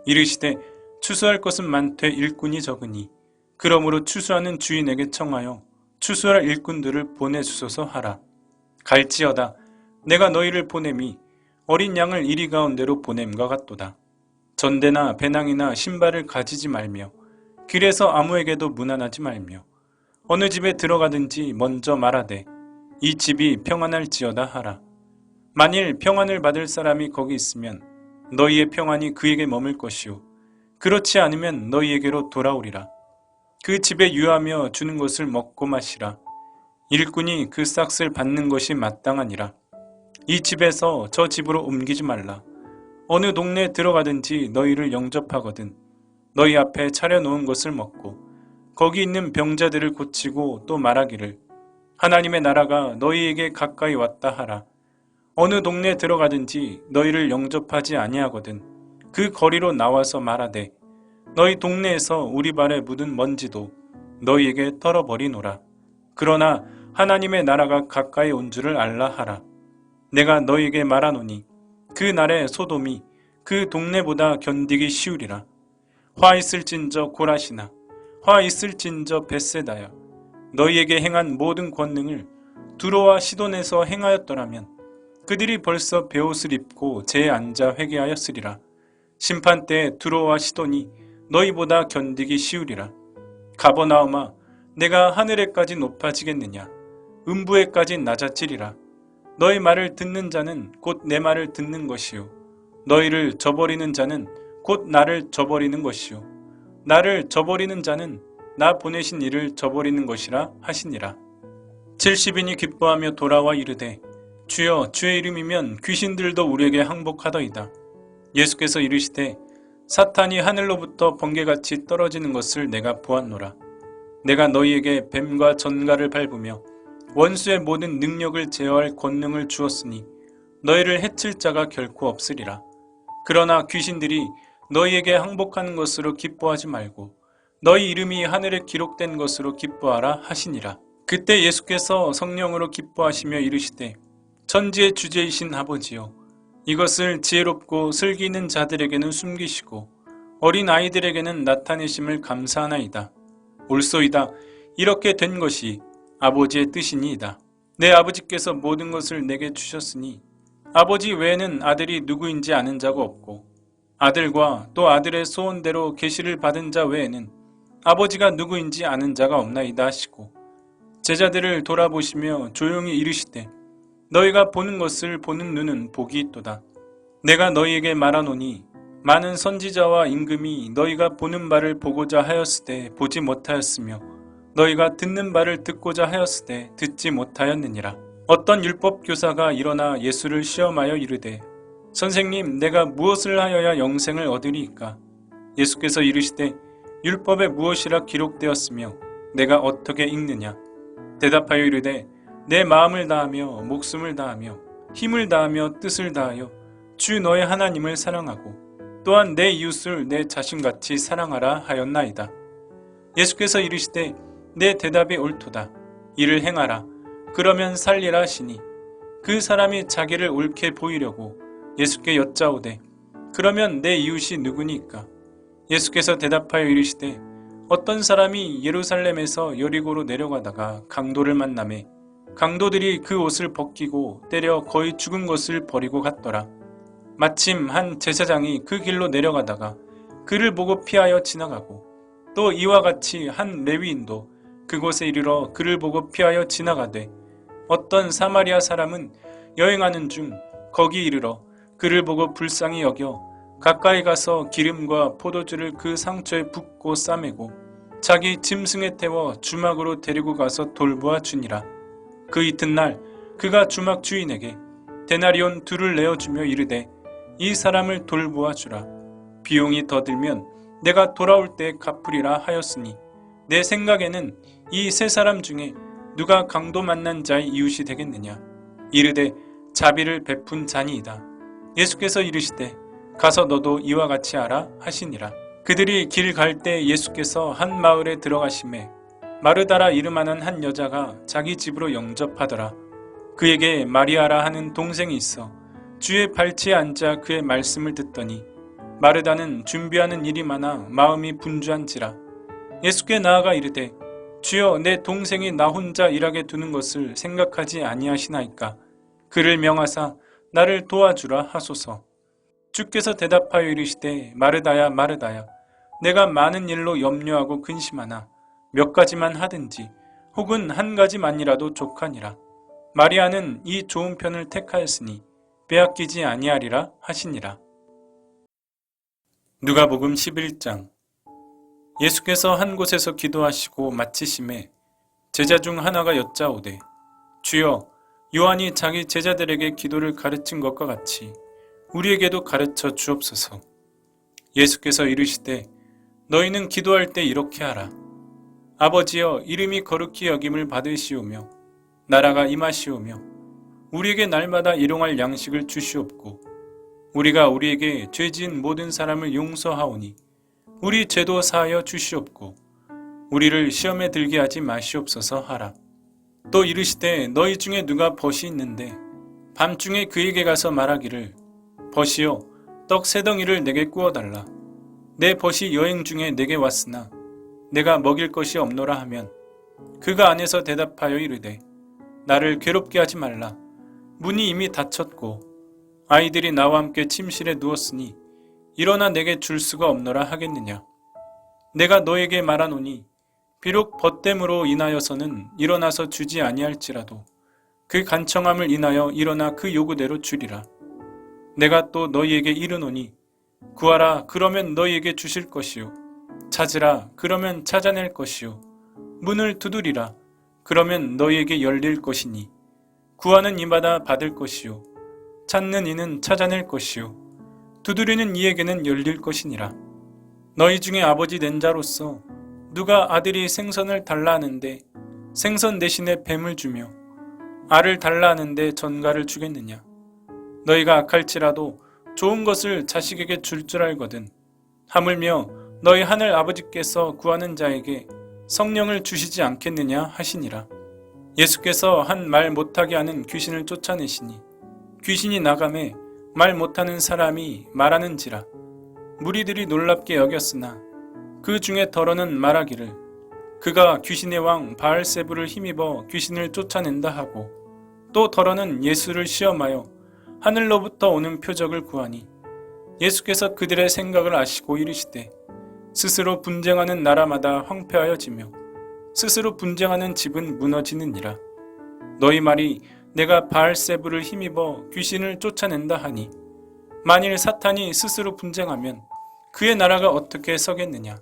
이르시되 추수할 것은 많되 일꾼이 적으니 그러므로 추수하는 주인에게 청하여 추수할 일꾼들을 보내주소서 하라. 갈지어다 내가 너희를 보냄이 어린 양을 이리 가운데로 보냄과 같도다. 전대나 배낭이나 신발을 가지지 말며 길에서 아무에게도 문안하지 말며 어느 집에 들어가든지 먼저 말하되 이 집이 평안할지어다 하라. 만일 평안을 받을 사람이 거기 있으면 너희의 평안이 그에게 머물 것이요 그렇지 않으면 너희에게로 돌아오리라. 그 집에 유하며 주는 것을 먹고 마시라. 일꾼이 그 싹을 받는 것이 마땅하니라. 이 집에서 저 집으로 옮기지 말라. 어느 동네에 들어가든지 너희를 영접하거든 너희 앞에 차려놓은 것을 먹고 거기 있는 병자들을 고치고 또 말하기를 하나님의 나라가 너희에게 가까이 왔다 하라. 어느 동네에 들어가든지 너희를 영접하지 아니하거든 그 거리로 나와서 말하되 너희 동네에서 우리 발에 묻은 먼지도 너희에게 털어버리노라. 그러나 하나님의 나라가 가까이 온 줄을 알라 하라. 내가 너희에게 말하노니 그 날에 소돔이 그 동네보다 견디기 쉬우리라. 화 있을진저 고라시나 화 있을진저 벳세다야 너희에게 행한 모든 권능을 두로와 시돈에서 행하였더라면 그들이 벌써 베옷을 입고 재에 앉아 회개하였으리라. 심판 때에 두로와 시돈이 너희보다 견디기 쉬우리라. 가버나움아 내가 하늘에까지 높아지겠느냐 음부에까지 낮아지리라. 너희 말을 듣는 자는 곧 내 말을 듣는 것이요 너희를 저버리는 자는 곧 나를 저버리는 것이요 나를 저버리는 자는 나 보내신 이를 저버리는 것이라 하시니라. 70인이 기뻐하며 돌아와 이르되 주여 주의 이름이면 귀신들도 우리에게 항복하더이다. 예수께서 이르시되 사탄이 하늘로부터 번개같이 떨어지는 것을 내가 보았노라. 내가 너희에게 뱀과 전갈을 밟으며 원수의 모든 능력을 제어할 권능을 주었으니 너희를 해칠 자가 결코 없으리라. 그러나 귀신들이 너희에게 항복하는 것으로 기뻐하지 말고 너희 이름이 하늘에 기록된 것으로 기뻐하라 하시니라. 그때 예수께서 성령으로 기뻐하시며 이르시되 천지의 주제이신 아버지여 이것을 지혜롭고 슬기 있는 자들에게는 숨기시고 어린 아이들에게는 나타내심을 감사하나이다. 옳소이다. 이렇게 된 것이 아버지의 뜻이니이다. 내 아버지께서 모든 것을 내게 주셨으니 아버지 외에는 아들이 누구인지 아는 자가 없고 아들과 또 아들의 소원대로 계시를 받은 자 외에는 아버지가 누구인지 아는 자가 없나이다 하시고 제자들을 돌아보시며 조용히 이르시되 너희가 보는 것을 보는 눈은 복이 있도다. 내가 너희에게 말하노니 많은 선지자와 임금이 너희가 보는 바를 보고자 하였으되 보지 못하였으며 너희가 듣는 바를 듣고자 하였으되 듣지 못하였느니라. 어떤 율법 교사가 일어나 예수를 시험하여 이르되 선생님 내가 무엇을 하여야 영생을 얻으리이까? 예수께서 이르시되 율법에 무엇이라 기록되었으며 내가 어떻게 읽느냐? 대답하여 이르되 내 마음을 다하며 목숨을 다하며 힘을 다하며 뜻을 다하여 주 너의 하나님을 사랑하고 또한 내 이웃을 내 자신같이 사랑하라 하였나이다. 예수께서 이르시되 내 대답이 옳도다. 이를 행하라. 그러면 살리라 하시니 그 사람이 자기를 옳게 보이려고 예수께 여짜오되 그러면 내 이웃이 누구니까? 예수께서 대답하여 이르시되 어떤 사람이 예루살렘에서 여리고로 내려가다가 강도를 만나매 강도들이 그 옷을 벗기고 때려 거의 죽은 것을 버리고 갔더라. 마침 한 제사장이 그 길로 내려가다가 그를 보고 피하여 지나가고 또 이와 같이 한 레위인도 그곳에 이르러 그를 보고 피하여 지나가되 어떤 사마리아 사람은 여행하는 중 거기 이르러 그를 보고 불쌍히 여겨 가까이 가서 기름과 포도주를 그 상처에 붓고 싸매고 자기 짐승에 태워 주막으로 데리고 가서 돌보아 주니라. 그 이튿날 그가 주막 주인에게 데나리온 2를 내어주며 이르되 이 사람을 돌보아 주라. 비용이 더 들면 내가 돌아올 때 갚으리라 하였으니 내 생각에는 이 세 사람 중에 누가 강도 만난 자의 이웃이 되겠느냐. 이르되 자비를 베푼 자니이다. 예수께서 이르시되 가서 너도 이와 같이 하라 하시니라. 그들이 길 갈 때 예수께서 한 마을에 들어가심에 마르다라 이름하는 한 여자가 자기 집으로 영접하더라. 그에게 마리아라 하는 동생이 있어 주의 발치에 앉아 그의 말씀을 듣더니 마르다는 준비하는 일이 많아 마음이 분주한지라. 예수께 나아가 이르되 주여 내 동생이 나 혼자 일하게 두는 것을 생각하지 아니하시나이까. 그를 명하사 나를 도와주라 하소서. 주께서 대답하여 이르시되 마르다야 마르다야 내가 많은 일로 염려하고 근심하나 몇 가지만 하든지 혹은 한 가지만이라도 족하니라. 마리아는 이 좋은 편을 택하였으니 빼앗기지 아니하리라 하시니라. 누가복음 11장. 예수께서 한 곳에서 기도하시고 마치심에 제자 중 하나가 여짜오되 주여 요한이 자기 제자들에게 기도를 가르친 것과 같이 우리에게도 가르쳐 주옵소서. 예수께서 이르시되 너희는 기도할 때 이렇게 하라. 아버지여 이름이 거룩히 여김을 받으시오며 나라가 임하시오며 우리에게 날마다 일용할 양식을 주시옵고 우리가 우리에게 죄진 모든 사람을 용서하오니 우리 죄도 사하여 주시옵고 우리를 시험에 들게 하지 마시옵소서 하라. 또 이르시되 너희 중에 누가 벗이 있는데 밤중에 그에게 가서 말하기를 벗이여 떡 3덩이를 내게 구워달라. 내 벗이 여행 중에 내게 왔으나 내가 먹일 것이 없노라 하면 그가 안에서 대답하여 이르되 나를 괴롭게 하지 말라. 문이 이미 닫혔고 아이들이 나와 함께 침실에 누웠으니 일어나 내게 줄 수가 없노라 하겠느냐. 내가 너에게 말하노니 비록 벗됨으로 인하여서는 일어나서 주지 아니할지라도 그 간청함을 인하여 일어나 그 요구대로 주리라. 내가 또 너희에게 이르노니 구하라 그러면 너희에게 주실 것이요 찾으라 그러면 찾아낼 것이요 문을 두드리라 그러면 너희에게 열릴 것이니 구하는 이마다 받을 것이요 찾는 이는 찾아낼 것이요 두드리는 이에게는 열릴 것이니라. 너희 중에 아버지 된 자로서 누가 아들이 생선을 달라 하는데 생선 대신에 뱀을 주며 알을 달라 하는데 전갈을 주겠느냐. 너희가 악할지라도 좋은 것을 자식에게 줄 알거든. 하물며 너희 하늘 아버지께서 구하는 자에게 성령을 주시지 않겠느냐 하시니라. 예수께서 한 말 못하게 하는 귀신을 쫓아내시니 귀신이 나가매 말 못하는 사람이 말하는지라. 무리들이 놀랍게 여겼으나 그 중에 더러는 말하기를 그가 귀신의 왕 바알세불을 힘입어 귀신을 쫓아낸다 하고 또 더러는 예수를 시험하여 하늘로부터 오는 표적을 구하니 예수께서 그들의 생각을 아시고 이르시되 스스로 분쟁하는 나라마다 황폐하여지며 스스로 분쟁하는 집은 무너지느니라. 너희 말이 내가 바알세불을 힘입어 귀신을 쫓아낸다 하니 만일 사탄이 스스로 분쟁하면 그의 나라가 어떻게 서겠느냐.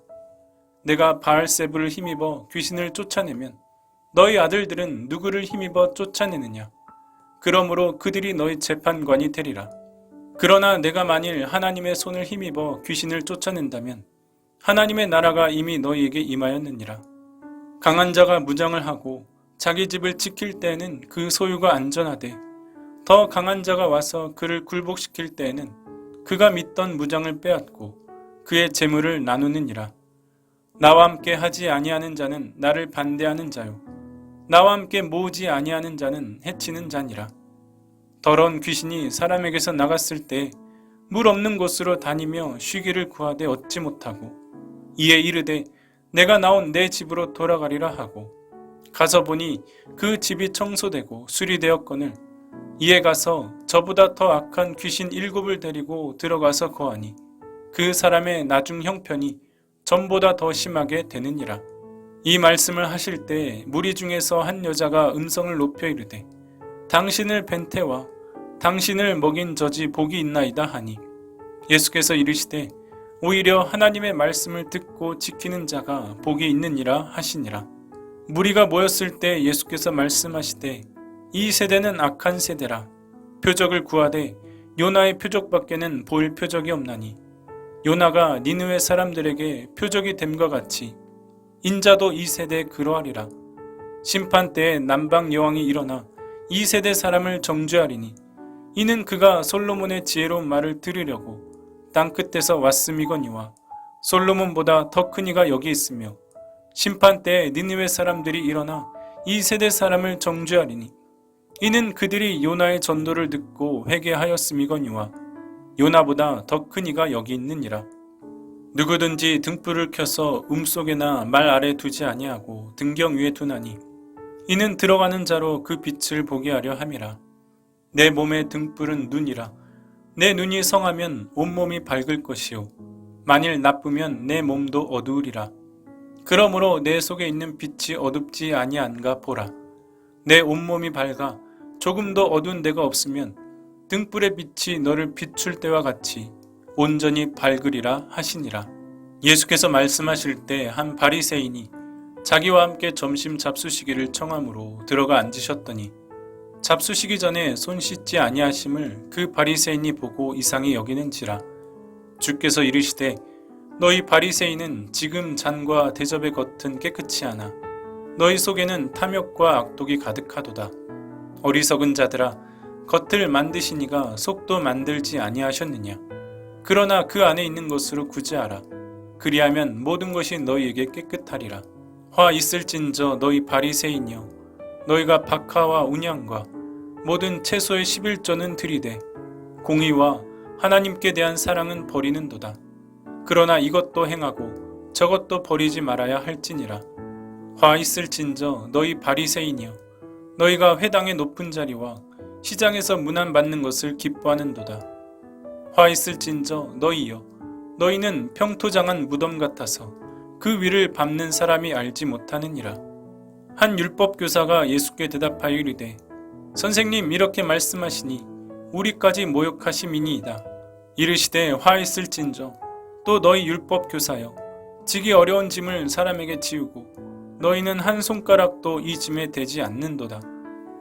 내가 바알세불을 힘입어 귀신을 쫓아내면 너희 아들들은 누구를 힘입어 쫓아내느냐. 그러므로 그들이 너희 재판관이 되리라. 그러나 내가 만일 하나님의 손을 힘입어 귀신을 쫓아낸다면 하나님의 나라가 이미 너희에게 임하였느니라. 강한 자가 무장을 하고 자기 집을 지킬 때에는 그 소유가 안전하되 더 강한 자가 와서 그를 굴복시킬 때에는 그가 믿던 무장을 빼앗고 그의 재물을 나누느니라. 나와 함께 하지 아니하는 자는 나를 반대하는 자요 나와 함께 모으지 아니하는 자는 해치는 자니라. 더러운 귀신이 사람에게서 나갔을 때 물 없는 곳으로 다니며 쉬기를 구하되 얻지 못하고 이에 이르되 내가 나온 내 집으로 돌아가리라 하고 가서 보니 그 집이 청소되고 수리되었거늘 이에 가서 저보다 더 악한 귀신 7을 데리고 들어가서 거하니 그 사람의 나중 형편이 전보다 더 심하게 되느니라. 이 말씀을 하실 때 무리 중에서 한 여자가 음성을 높여 이르되 당신을 뵌 태와 당신을 먹인 젖이 복이 있나이다 하니 예수께서 이르시되 오히려 하나님의 말씀을 듣고 지키는 자가 복이 있느니라 하시니라. 무리가 모였을 때 예수께서 말씀하시되 이 세대는 악한 세대라. 표적을 구하되 요나의 표적밖에는 보일 표적이 없나니 요나가 니느웨 사람들에게 표적이 됨과 같이 인자도 이 세대에 그러하리라. 심판 때에 남방 여왕이 일어나 이 세대 사람을 정죄하리니 이는 그가 솔로몬의 지혜로운 말을 들으려고 땅 끝에서 왔음이거니와 솔로몬보다 더 큰 이가 여기 있으며 심판 때에 니느웨 사람들이 일어나 이 세대 사람을 정죄하리니 이는 그들이 요나의 전도를 듣고 회개하였음이거니와 요나보다 더 큰 이가 여기 있느니라. 누구든지 등불을 켜서 속에나 말 아래 두지 아니하고 등경 위에 두나니 이는 들어가는 자로 그 빛을 보게 하려 함이라. 내 몸의 등불은 눈이라. 내 눈이 성하면 온몸이 밝을 것이요 만일 나쁘면 내 몸도 어두우리라. 그러므로 내 속에 있는 빛이 어둡지 아니한가 보라. 내 온몸이 밝아 조금도 어두운 데가 없으면 등불의 빛이 너를 비출 때와 같이 온전히 밝으리라 하시니라. 예수께서 말씀하실 때 한 바리새인이 자기와 함께 점심 잡수시기를 청함으로 들어가 앉으셨더니 잡수시기 전에 손 씻지 아니하심을 그 바리새인이 보고 이상히 여기는지라. 주께서 이르시되 너희 바리새인은 지금 잔과 대접의 겉은 깨끗이 하나 너희 속에는 탐욕과 악독이 가득하도다. 어리석은 자들아, 겉을 만드시니가 속도 만들지 아니하셨느냐. 그러나 그 안에 있는 것으로 구제하라. 그리하면 모든 것이 너희에게 깨끗하리라. 화 있을진저 너희 바리새인이여, 너희가 박하와 운양과 모든 채소의 11조는 들이되 공의와 하나님께 대한 사랑은 버리는도다. 그러나 이것도 행하고 저것도 버리지 말아야 할지니라. 화 있을진저 너희 바리새인이여, 너희가 회당의 높은 자리와 시장에서 문안 받는 것을 기뻐하는도다. 화 있을진저 너희여, 너희는 평토장한 무덤 같아서 그 위를 밟는 사람이 알지 못하느니라. 한 율법교사가 예수께 대답하여 이르되 선생님, 이렇게 말씀하시니 우리까지 모욕하심이니이다. 이르시되 화 있을진저 또 너희 율법교사여, 지기 어려운 짐을 사람에게 지우고 너희는 한 손가락도 이 짐에 대지 않는도다.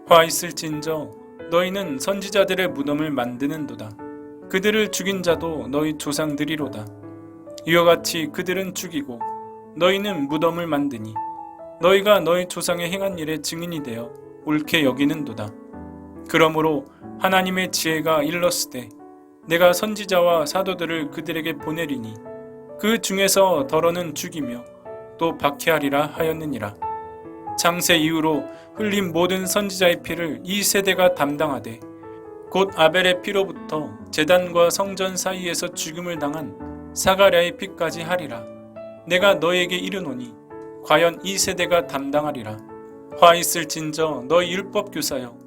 화 있을진저 너희는 선지자들의 무덤을 만드는도다. 그들을 죽인 자도 너희 조상들이로다. 이와 같이 그들은 죽이고 너희는 무덤을 만드니 너희가 너희 조상의 행한 일의 증인이 되어 옳게 여기는도다. 그러므로 하나님의 지혜가 일렀으되 내가 선지자와 사도들을 그들에게 보내리니 그 중에서 더러는 죽이며 또 박해하리라 하였느니라. 창세 이후로 흘린 모든 선지자의 피를 이 세대가 담당하되 곧 아벨의 피로부터 제단과 성전 사이에서 죽음을 당한 사가랴의 피까지 하리라. 내가 너에게 이르노니 과연 이 세대가 담당하리라. 화 있을진저 너희 율법교사여,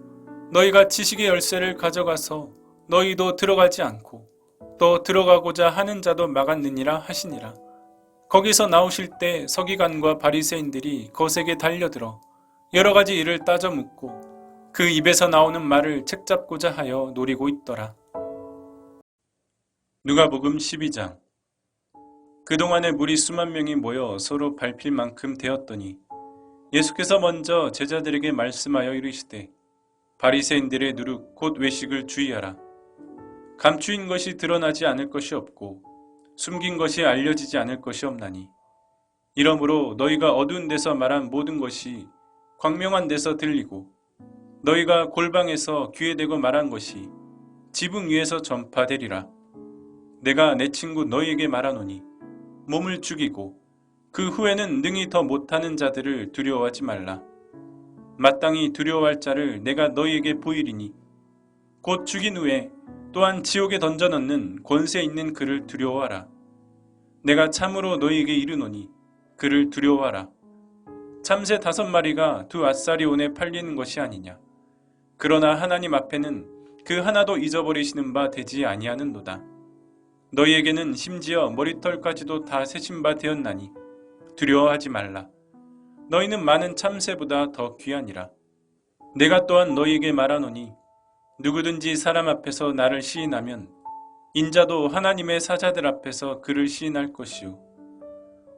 너희가 지식의 열쇠를 가져가서 너희도 들어가지 않고 또 들어가고자 하는 자도 막았느니라 하시니라. 거기서 나오실 때 서기관과 바리새인들이 거세게 달려들어 여러 가지 일을 따져 묻고 그 입에서 나오는 말을 책잡고자 하여 노리고 있더라. 누가복음 12장. 그동안에 무리 수만 명이 모여 서로 밟힐 만큼 되었더니 예수께서 먼저 제자들에게 말씀하여 이르시되 바리새인들의 누룩 곧 외식을 주의하라. 감추인 것이 드러나지 않을 것이 없고 숨긴 것이 알려지지 않을 것이 없나니 이러므로 너희가 어두운 데서 말한 모든 것이 광명한 데서 들리고 너희가 골방에서 귀에 대고 말한 것이 지붕 위에서 전파되리라. 내가 내 친구 너희에게 말하노니 몸을 죽이고 그 후에는 능히 더 못하는 자들을 두려워하지 말라. 마땅히 두려워할 자를 내가 너희에게 보이리니 곧 죽인 후에 또한 지옥에 던져넣는 권세 있는 그를 두려워하라. 내가 참으로 너희에게 이르노니 그를 두려워하라. 참새 5마리가 두 앗살이 온에 팔리는 것이 아니냐. 그러나 하나님 앞에는 그 하나도 잊어버리시는 바 되지 아니하는도다. 너희에게는 심지어 머리털까지도 다 세신 바 되었나니 두려워하지 말라. 너희는 많은 참새보다 더 귀하니라. 내가 또한 너희에게 말하노니 누구든지 사람 앞에서 나를 시인하면 인자도 하나님의 사자들 앞에서 그를 시인할 것이요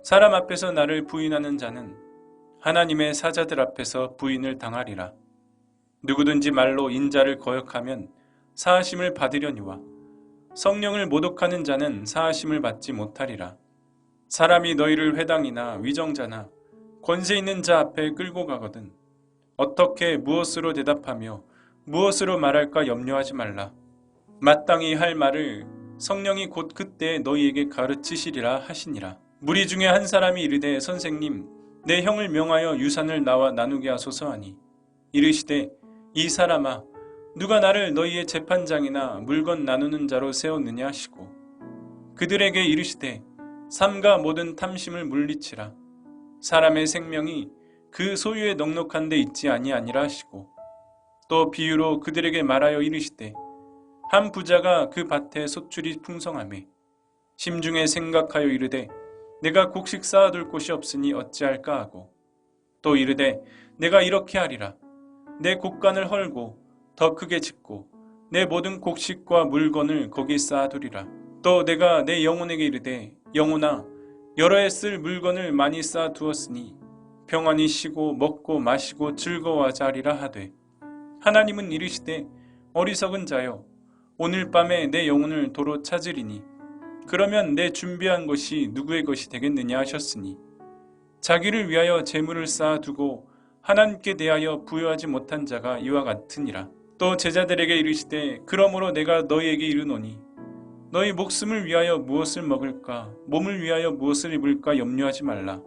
사람 앞에서 나를 부인하는 자는 하나님의 사자들 앞에서 부인을 당하리라. 누구든지 말로 인자를 거역하면 사하심을 받으려니와 성령을 모독하는 자는 사하심을 받지 못하리라. 사람이 너희를 회당이나 위정자나 권세 있는 자 앞에 끌고 가거든 어떻게 무엇으로 대답하며 무엇으로 말할까 염려하지 말라. 마땅히 할 말을 성령이 곧 그때 너희에게 가르치시리라 하시니라. 무리 중에 한 사람이 이르되 선생님 내 형을 명하여 유산을 나와 나누게 하소서 하니 이르시되 이 사람아 누가 나를 너희의 재판장이나 물건 나누는 자로 세웠느냐 하시고 그들에게 이르시되 삼가 모든 탐심을 물리치라. 사람의 생명이 그 소유에 넉넉한 데 있지 아니하니라 하시고 또 비유로 그들에게 말하여 이르시되 한 부자가 그 밭에 소출이 풍성하매 심중에 생각하여 이르되 내가 곡식 쌓아둘 곳이 없으니 어찌할까 하고 또 이르되 내가 이렇게 하리라. 내 곡간을 헐고 더 크게 짓고 내 모든 곡식과 물건을 거기 쌓아두리라. 또 내가 내 영혼에게 이르되 영혼아 여러 해 쓸 물건을 많이 쌓아두었으니 평안히 쉬고 먹고 마시고 즐거워하자 하리라 하되 하나님은 이르시되 어리석은 자여 오늘 밤에 내 영혼을 도로 찾으리니 그러면 내 준비한 것이 누구의 것이 되겠느냐 하셨으니 자기를 위하여 재물을 쌓아두고 하나님께 대하여 부여하지 못한 자가 이와 같으니라. 또 제자들에게 이르시되 그러므로 내가 너희에게 이르노니 너희 목숨을 위하여 무엇을 먹을까 몸을 위하여 무엇을 입을까 염려하지 말라.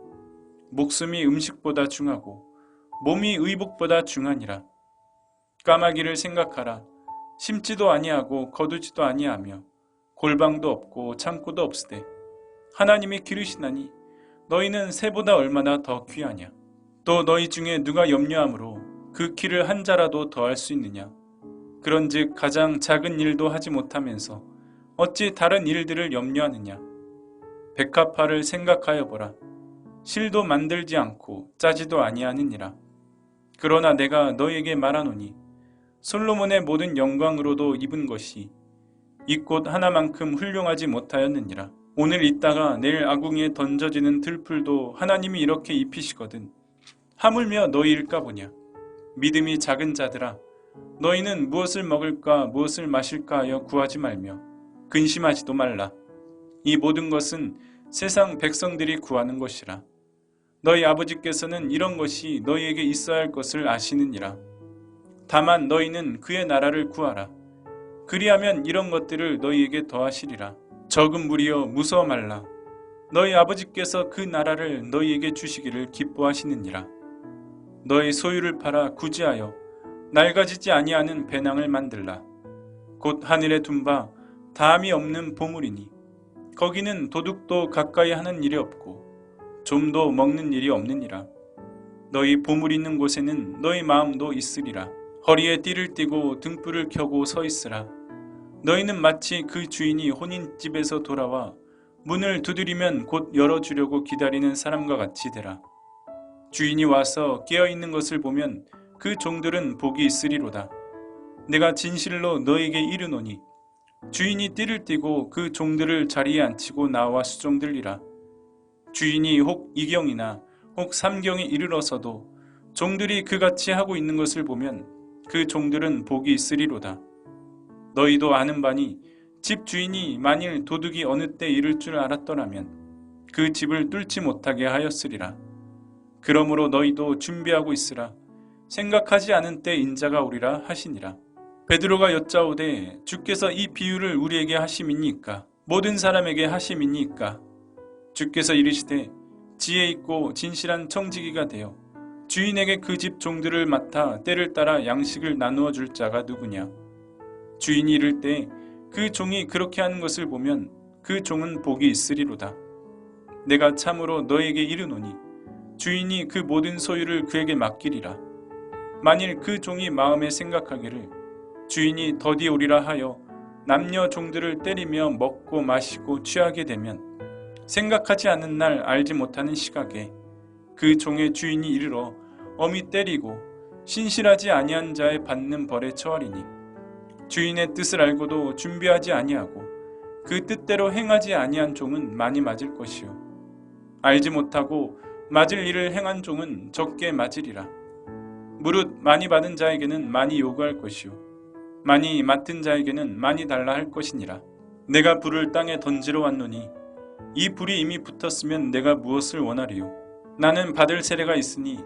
목숨이 음식보다 중하고 몸이 의복보다 중하니라. 까마귀를 생각하라. 심지도 아니하고 거두지도 아니하며 골방도 없고 창고도 없으되 하나님이 기르시나니 너희는 새보다 얼마나 더 귀하냐. 또 너희 중에 누가 염려함으로 그 키를 한 자라도 더할 수 있느냐. 그런즉 가장 작은 일도 하지 못하면서 어찌 다른 일들을 염려하느냐. 백합화를 생각하여 보라. 실도 만들지 않고 짜지도 아니하느니라. 그러나 내가 너희에게 말하노니 솔로몬의 모든 영광으로도 입은 것이 이 꽃 하나만큼 훌륭하지 못하였느니라. 오늘 있다가 내일 아궁이에 던져지는 들풀도 하나님이 이렇게 입히시거든 하물며 너희일까 보냐. 믿음이 작은 자들아 너희는 무엇을 먹을까 무엇을 마실까 하여 구하지 말며 근심하지도 말라. 이 모든 것은 세상 백성들이 구하는 것이라. 너희 아버지께서는 이런 것이 너희에게 있어야 할 것을 아시느니라. 다만 너희는 그의 나라를 구하라. 그리하면 이런 것들을 너희에게 더하시리라. 적은 무리여 무서워 말라. 너희 아버지께서 그 나라를 너희에게 주시기를 기뻐하시느니라. 너희 소유를 팔아 구제하여 낡아지지 아니하는 배낭을 만들라. 곧 하늘에 둔 바 다함이 없는 보물이니 거기는 도둑도 가까이 하는 일이 없고 좀도 먹는 일이 없느니라. 너희 보물 있는 곳에는 너희 마음도 있으리라. 허리에 띠를 띠고 등불을 켜고 서 있으라. 너희는 마치 그 주인이 혼인집에서 돌아와 문을 두드리면 곧 열어주려고 기다리는 사람과 같이 되라. 주인이 와서 깨어있는 것을 보면 그 종들은 복이 있으리로다. 내가 진실로 너희에게 이르노니 주인이 띠를 띠고 그 종들을 자리에 앉히고 나와 수종들리라. 주인이 혹 2경이나 혹 3경에 이르러서도 종들이 그같이 하고 있는 것을 보면 그 종들은 복이 있으리로다. 너희도 아는 바니 집 주인이 만일 도둑이 어느 때 이를 줄 알았더라면 그 집을 뚫지 못하게 하였으리라. 그러므로 너희도 준비하고 있으라. 생각하지 않은 때 인자가 오리라 하시니라. 베드로가 여짜오되 주께서 이 비유를 우리에게 하심이니까 모든 사람에게 하심이니까 주께서 이르시되 지혜 있고 진실한 청지기가 되어 주인에게 그 집 종들을 맡아 때를 따라 양식을 나누어 줄 자가 누구냐. 주인이 이를 때 그 종이 그렇게 하는 것을 보면 그 종은 복이 있으리로다. 내가 참으로 너에게 이르노니 주인이 그 모든 소유를 그에게 맡기리라. 만일 그 종이 마음에 생각하기를 주인이 더디 오리라 하여 남녀 종들을 때리며 먹고 마시고 취하게 되면 생각하지 않는 날 알지 못하는 시각에 그 종의 주인이 이르러 엄히 때리고 신실하지 아니한 자의 받는 벌에 처하리니 주인의 뜻을 알고도 준비하지 아니하고 그 뜻대로 행하지 아니한 종은 많이 맞을 것이요 알지 못하고 맞을 일을 행한 종은 적게 맞으리라. 무릇 많이 받은 자에게는 많이 요구할 것이요 많이 맡은 자에게는 많이 달라 할 것이니라. 내가 불을 땅에 던지러 왔노니 이 불이 이미 붙었으면 내가 무엇을 원하리요. 나는 받을 세례가 있으니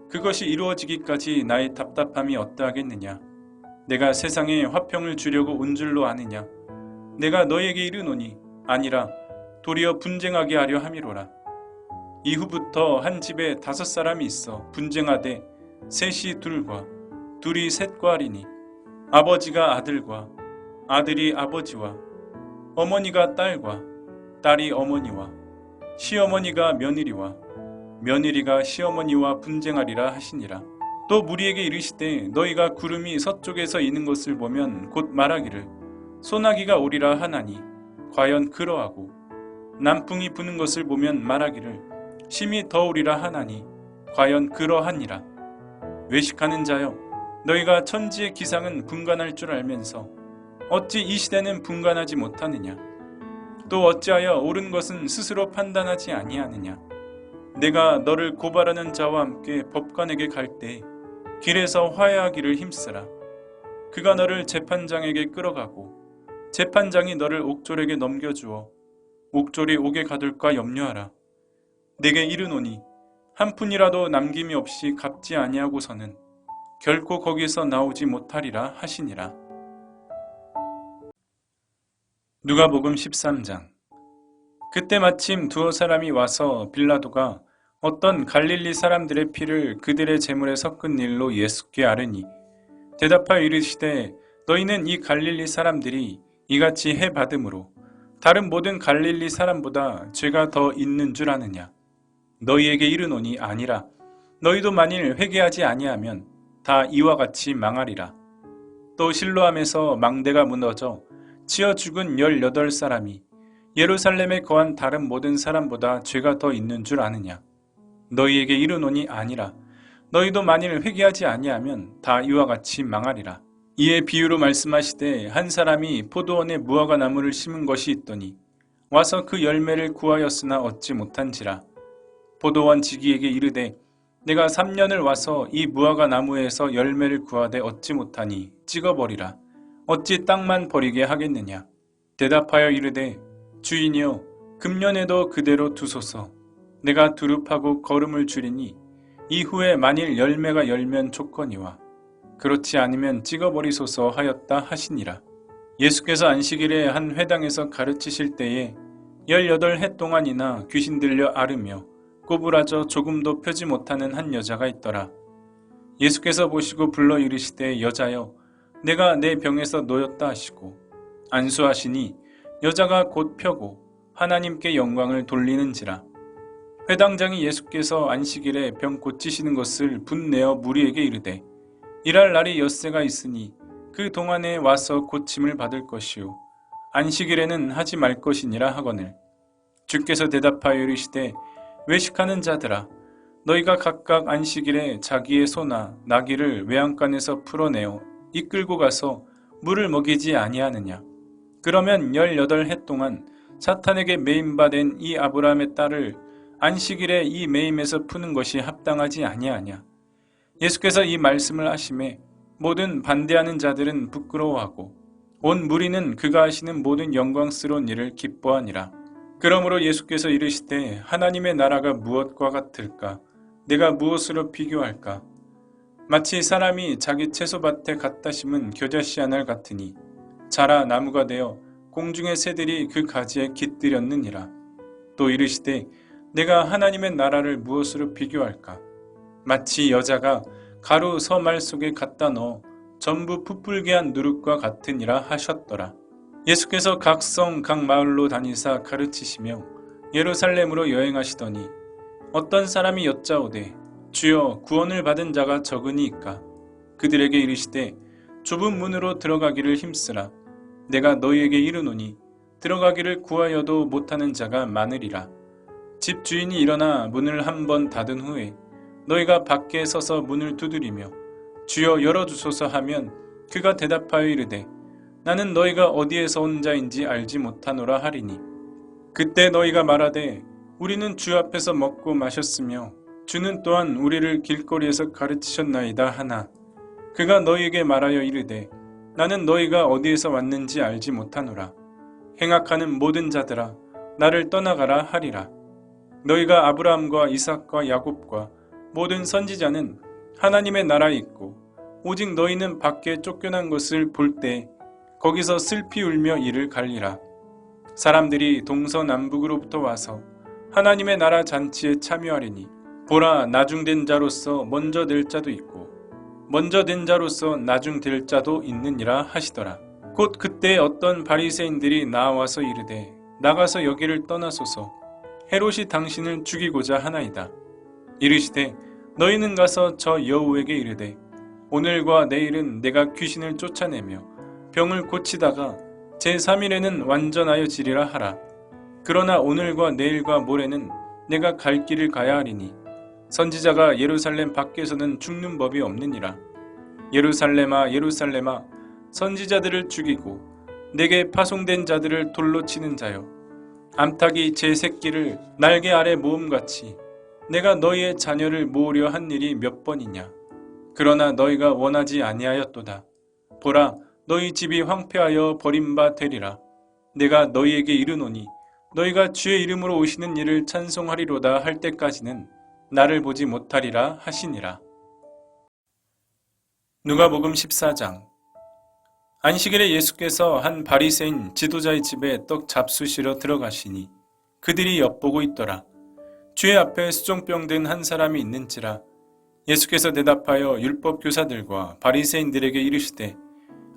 그것이 이루어지기까지 나의 답답함이 어떠하겠느냐. 내가 세상에 화평을 주려고 온 줄로 아느냐. 내가 너에게 이르노니 아니라 도리어 분쟁하게 하려 함이로라. 이후부터 한 집에 5사람이 있어 분쟁하되 셋이 둘과 둘이 셋과 하리니 아버지가 아들과 아들이 아버지와 어머니가 딸과 딸이 어머니와 시어머니가 며느리와 며느리가 시어머니와 분쟁하리라 하시니라. 또 무리에게 이르시되 너희가 구름이 서쪽에서 이는 것을 보면 곧 말하기를 소나기가 오리라 하나니 과연 그러하고 남풍이 부는 것을 보면 말하기를 심히 더우리라 하나니 과연 그러하니라. 외식하는 자여 너희가 천지의 기상은 분간할 줄 알면서 어찌 이 시대는 분간하지 못하느냐. 또 어찌하여 옳은 것은 스스로 판단하지 아니하느냐. 내가 너를 고발하는 자와 함께 법관에게 갈 때 길에서 화해하기를 힘쓰라. 그가 너를 재판장에게 끌어가고 재판장이 너를 옥졸에게 넘겨주어 옥졸이 옥에 가둘까 염려하라. 내게 이르노니 한 푼이라도 남김이 없이 갚지 아니하고서는 결코 거기서 나오지 못하리라 하시니라. 누가복음 13장. 그때 마침 두어 사람이 와서 빌라도가 어떤 갈릴리 사람들의 피를 그들의 제물에 섞은 일로 예수께 아뢰니 대답하여 이르시되 너희는 이 갈릴리 사람들이 이같이 해 받음으로 다른 모든 갈릴리 사람보다 죄가 더 있는 줄 아느냐. 너희에게 이르노니 아니라. 너희도 만일 회개하지 아니하면 다 이와 같이 망하리라. 또 실로암에서 망대가 무너져 치어 죽은 18사람이 예루살렘에 거한 다른 모든 사람보다 죄가 더 있는 줄 아느냐. 너희에게 이르노니 아니라. 너희도 만일 회개하지 아니하면 다 이와 같이 망하리라. 이에 비유로 말씀하시되 한 사람이 포도원에 무화과 나무를 심은 것이 있더니 와서 그 열매를 구하였으나 얻지 못한지라. 포도원 지기에게 이르되 내가 3년을 와서 이 무화과 나무에서 열매를 구하되 얻지 못하니 찍어버리라. 어찌 땅만 버리게 하겠느냐. 대답하여 이르되 주인이여 금년에도 그대로 두소서. 내가 두릅하고 거름을 줄이니 이후에 만일 열매가 열면 좋거니와 그렇지 않으면 찍어버리소서 하였다 하시니라. 예수께서 안식일에 한 회당에서 가르치실 때에 18해 동안이나 귀신 들려 앓으며 꼬부라져 조금도 펴지 못하는 한 여자가 있더라. 예수께서 보시고 불러 이르시되 여자여 내가 내 병에서 놓였다 하시고 안수하시니 여자가 곧 펴고 하나님께 영광을 돌리는지라. 회당장이 예수께서 안식일에 병 고치시는 것을 분내어 무리에게 이르되 일할 날이 엿새가 있으니 그 동안에 와서 고침을 받을 것이요 안식일에는 하지 말 것이니라 하거늘. 주께서 대답하여 이르시되 외식하는 자들아 너희가 각각 안식일에 자기의 소나 나귀를 외양간에서 풀어내어 이끌고 가서 물을 먹이지 아니하느냐. 그러면 18해 동안 사탄에게 매임받은 이 아브라함의 딸을 안식일에 이 매임에서 푸는 것이 합당하지 아니하냐. 예수께서 이 말씀을 하심에 모든 반대하는 자들은 부끄러워하고 온 무리는 그가 하시는 모든 영광스러운 일을 기뻐하니라. 그러므로 예수께서 이르시되 하나님의 나라가 무엇과 같을까? 내가 무엇으로 비교할까? 마치 사람이 자기 채소밭에 갖다 심은 겨자씨 하나 같으니 자라 나무가 되어 공중의 새들이 그 가지에 깃들였느니라. 또 이르시되 내가 하나님의 나라를 무엇으로 비교할까? 마치 여자가 가루 서말 속에 갖다 넣어 전부 풋불게 한 누룩과 같으니라 하셨더라. 예수께서 각 성 각 마을로 다니사 가르치시며 예루살렘으로 여행하시더니 어떤 사람이 여짜오되 주여 구원을 받은 자가 적으니이까. 그들에게 이르시되 좁은 문으로 들어가기를 힘쓰라. 내가 너희에게 이르노니 들어가기를 구하여도 못하는 자가 많으리라. 집 주인이 일어나 문을 한 번 닫은 후에 너희가 밖에 서서 문을 두드리며 주여 열어주소서 하면 그가 대답하여 이르되 나는 너희가 어디에서 온 자인지 알지 못하노라 하리니 그때 너희가 말하되 우리는 주 앞에서 먹고 마셨으며 주는 또한 우리를 길거리에서 가르치셨나이다 하나 그가 너희에게 말하여 이르되 나는 너희가 어디에서 왔는지 알지 못하노라. 행악하는 모든 자들아 나를 떠나가라 하리라. 너희가 아브라함과 이삭과 야곱과 모든 선지자는 하나님의 나라에 있고 오직 너희는 밖에 쫓겨난 것을 볼 때 거기서 슬피 울며 이를 갈리라. 사람들이 동서남북으로부터 와서 하나님의 나라 잔치에 참여하리니 보라 나중된 자로서 먼저 될 자도 있고 먼저 된 자로서 나중 될 자도 있느니라 하시더라. 곧 그때 어떤 바리새인들이 나와서 이르되 나가서 여기를 떠나소서 헤롯이 당신을 죽이고자 하나이다. 이르시되 너희는 가서 저 여우에게 이르되 오늘과 내일은 내가 귀신을 쫓아내며 병을 고치다가 제3일에는 완전하여 지리라 하라. 그러나 오늘과 내일과 모레는 내가 갈 길을 가야 하리니 선지자가 예루살렘 밖에서는 죽는 법이 없느니라. 예루살렘아 예루살렘아 선지자들을 죽이고 내게 파송된 자들을 돌로 치는 자여 암탉이 제 새끼를 날개 아래 모음같이 내가 너희의 자녀를 모으려 한 일이 몇 번이냐. 그러나 너희가 원하지 아니하였도다. 보라 너희 집이 황폐하여 버림바 되리라. 내가 너희에게 이르노니 너희가 주의 이름으로 오시는 일을 찬송하리로다 할 때까지는 나를 보지 못하리라 하시니라. 누가복음 14장. 안식일에 예수께서 한 바리새인 지도자의 집에 떡 잡수시러 들어가시니 그들이 엿보고 있더라. 주의 앞에 수종병 든 한 사람이 있는지라. 예수께서 대답하여 율법 교사들과 바리새인들에게 이르시되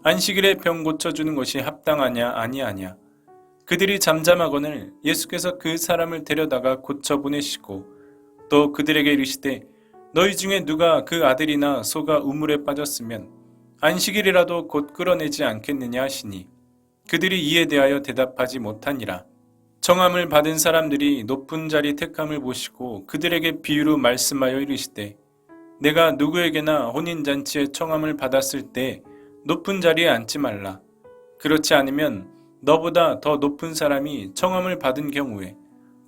안식일에 병 고쳐주는 것이 합당하냐 아니하냐. 그들이 잠잠하거늘 예수께서 그 사람을 데려다가 고쳐 보내시고 또 그들에게 이르시되 너희 중에 누가 그 아들이나 소가 우물에 빠졌으면 안식일이라도 곧 끌어내지 않겠느냐 하시니 그들이 이에 대하여 대답하지 못하니라. 청함을 받은 사람들이 높은 자리 택함을 보시고 그들에게 비유로 말씀하여 이르시되 내가 누구에게나 혼인잔치에 청함을 받았을 때 높은 자리에 앉지 말라. 그렇지 않으면 너보다 더 높은 사람이 청함을 받은 경우에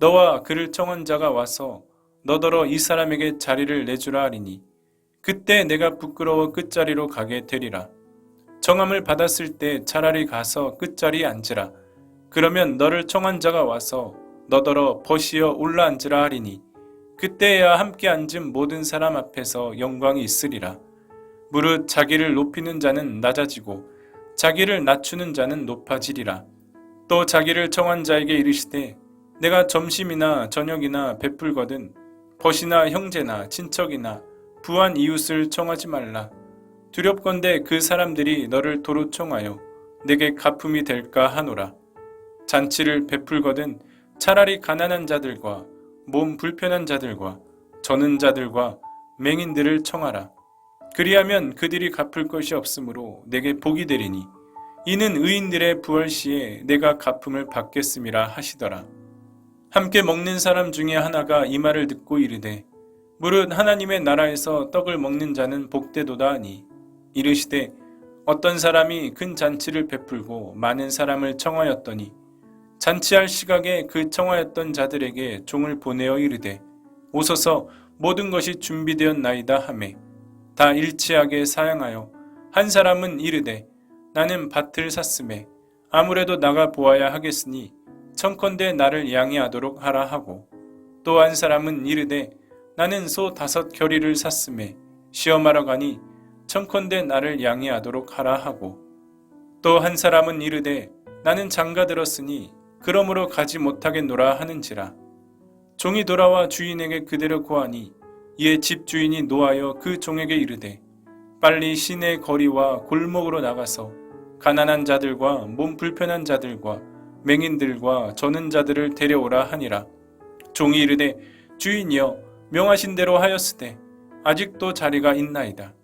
너와 그를 청한 자가 와서 너더러 이 사람에게 자리를 내주라 하리니 그때 내가 부끄러워 끝자리로 가게 되리라. 청함을 받았을 때 차라리 가서 끝자리에 앉으라. 그러면 너를 청한 자가 와서 너더러 벗이어 올라앉으라 하리니 그때야 함께 앉은 모든 사람 앞에서 영광이 있으리라. 무릇 자기를 높이는 자는 낮아지고 자기를 낮추는 자는 높아지리라. 또 자기를 청한 자에게 이르시되 내가 점심이나 저녁이나 베풀거든 벗이나 형제나 친척이나 부한 이웃을 청하지 말라. 두렵건대 그 사람들이 너를 도로 청하여 내게 가품이 될까 하노라. 잔치를 베풀거든 차라리 가난한 자들과 몸 불편한 자들과 저는 자들과 맹인들을 청하라. 그리하면 그들이 갚을 것이 없으므로 내게 복이 되리니 이는 의인들의 부활 시에 내가 가품을 받겠음이라 하시더라. 함께 먹는 사람 중에 하나가 이 말을 듣고 이르되 무릇 하나님의 나라에서 떡을 먹는 자는 복되도다 하니 이르시되 어떤 사람이 큰 잔치를 베풀고 많은 사람을 청하였더니 잔치할 시각에 그 청하였던 자들에게 종을 보내어 이르되 오소서 모든 것이 준비되었나이다 하매 다 일치하게 사양하여 한 사람은 이르되 나는 밭을 샀음에 아무래도 나가 보아야 하겠으니 청컨대 나를 양해하도록 하라 하고 또 한 사람은 이르되 나는 소 5 겨리를 샀음에 시험하러 가니 청컨대 나를 양해하도록 하라 하고 또 한 사람은 이르되 나는 장가 들었으니 그러므로 가지 못하겠노라 하는지라. 종이 돌아와 주인에게 그대로 고하니 이에 집주인이 노하여 그 종에게 이르되 빨리 시내 거리와 골목으로 나가서 가난한 자들과 몸 불편한 자들과 맹인들과 저는 자들을 데려오라 하니라. 종이 이르되 주인이여 명하신 대로 하였으되 아직도 자리가 있나이다.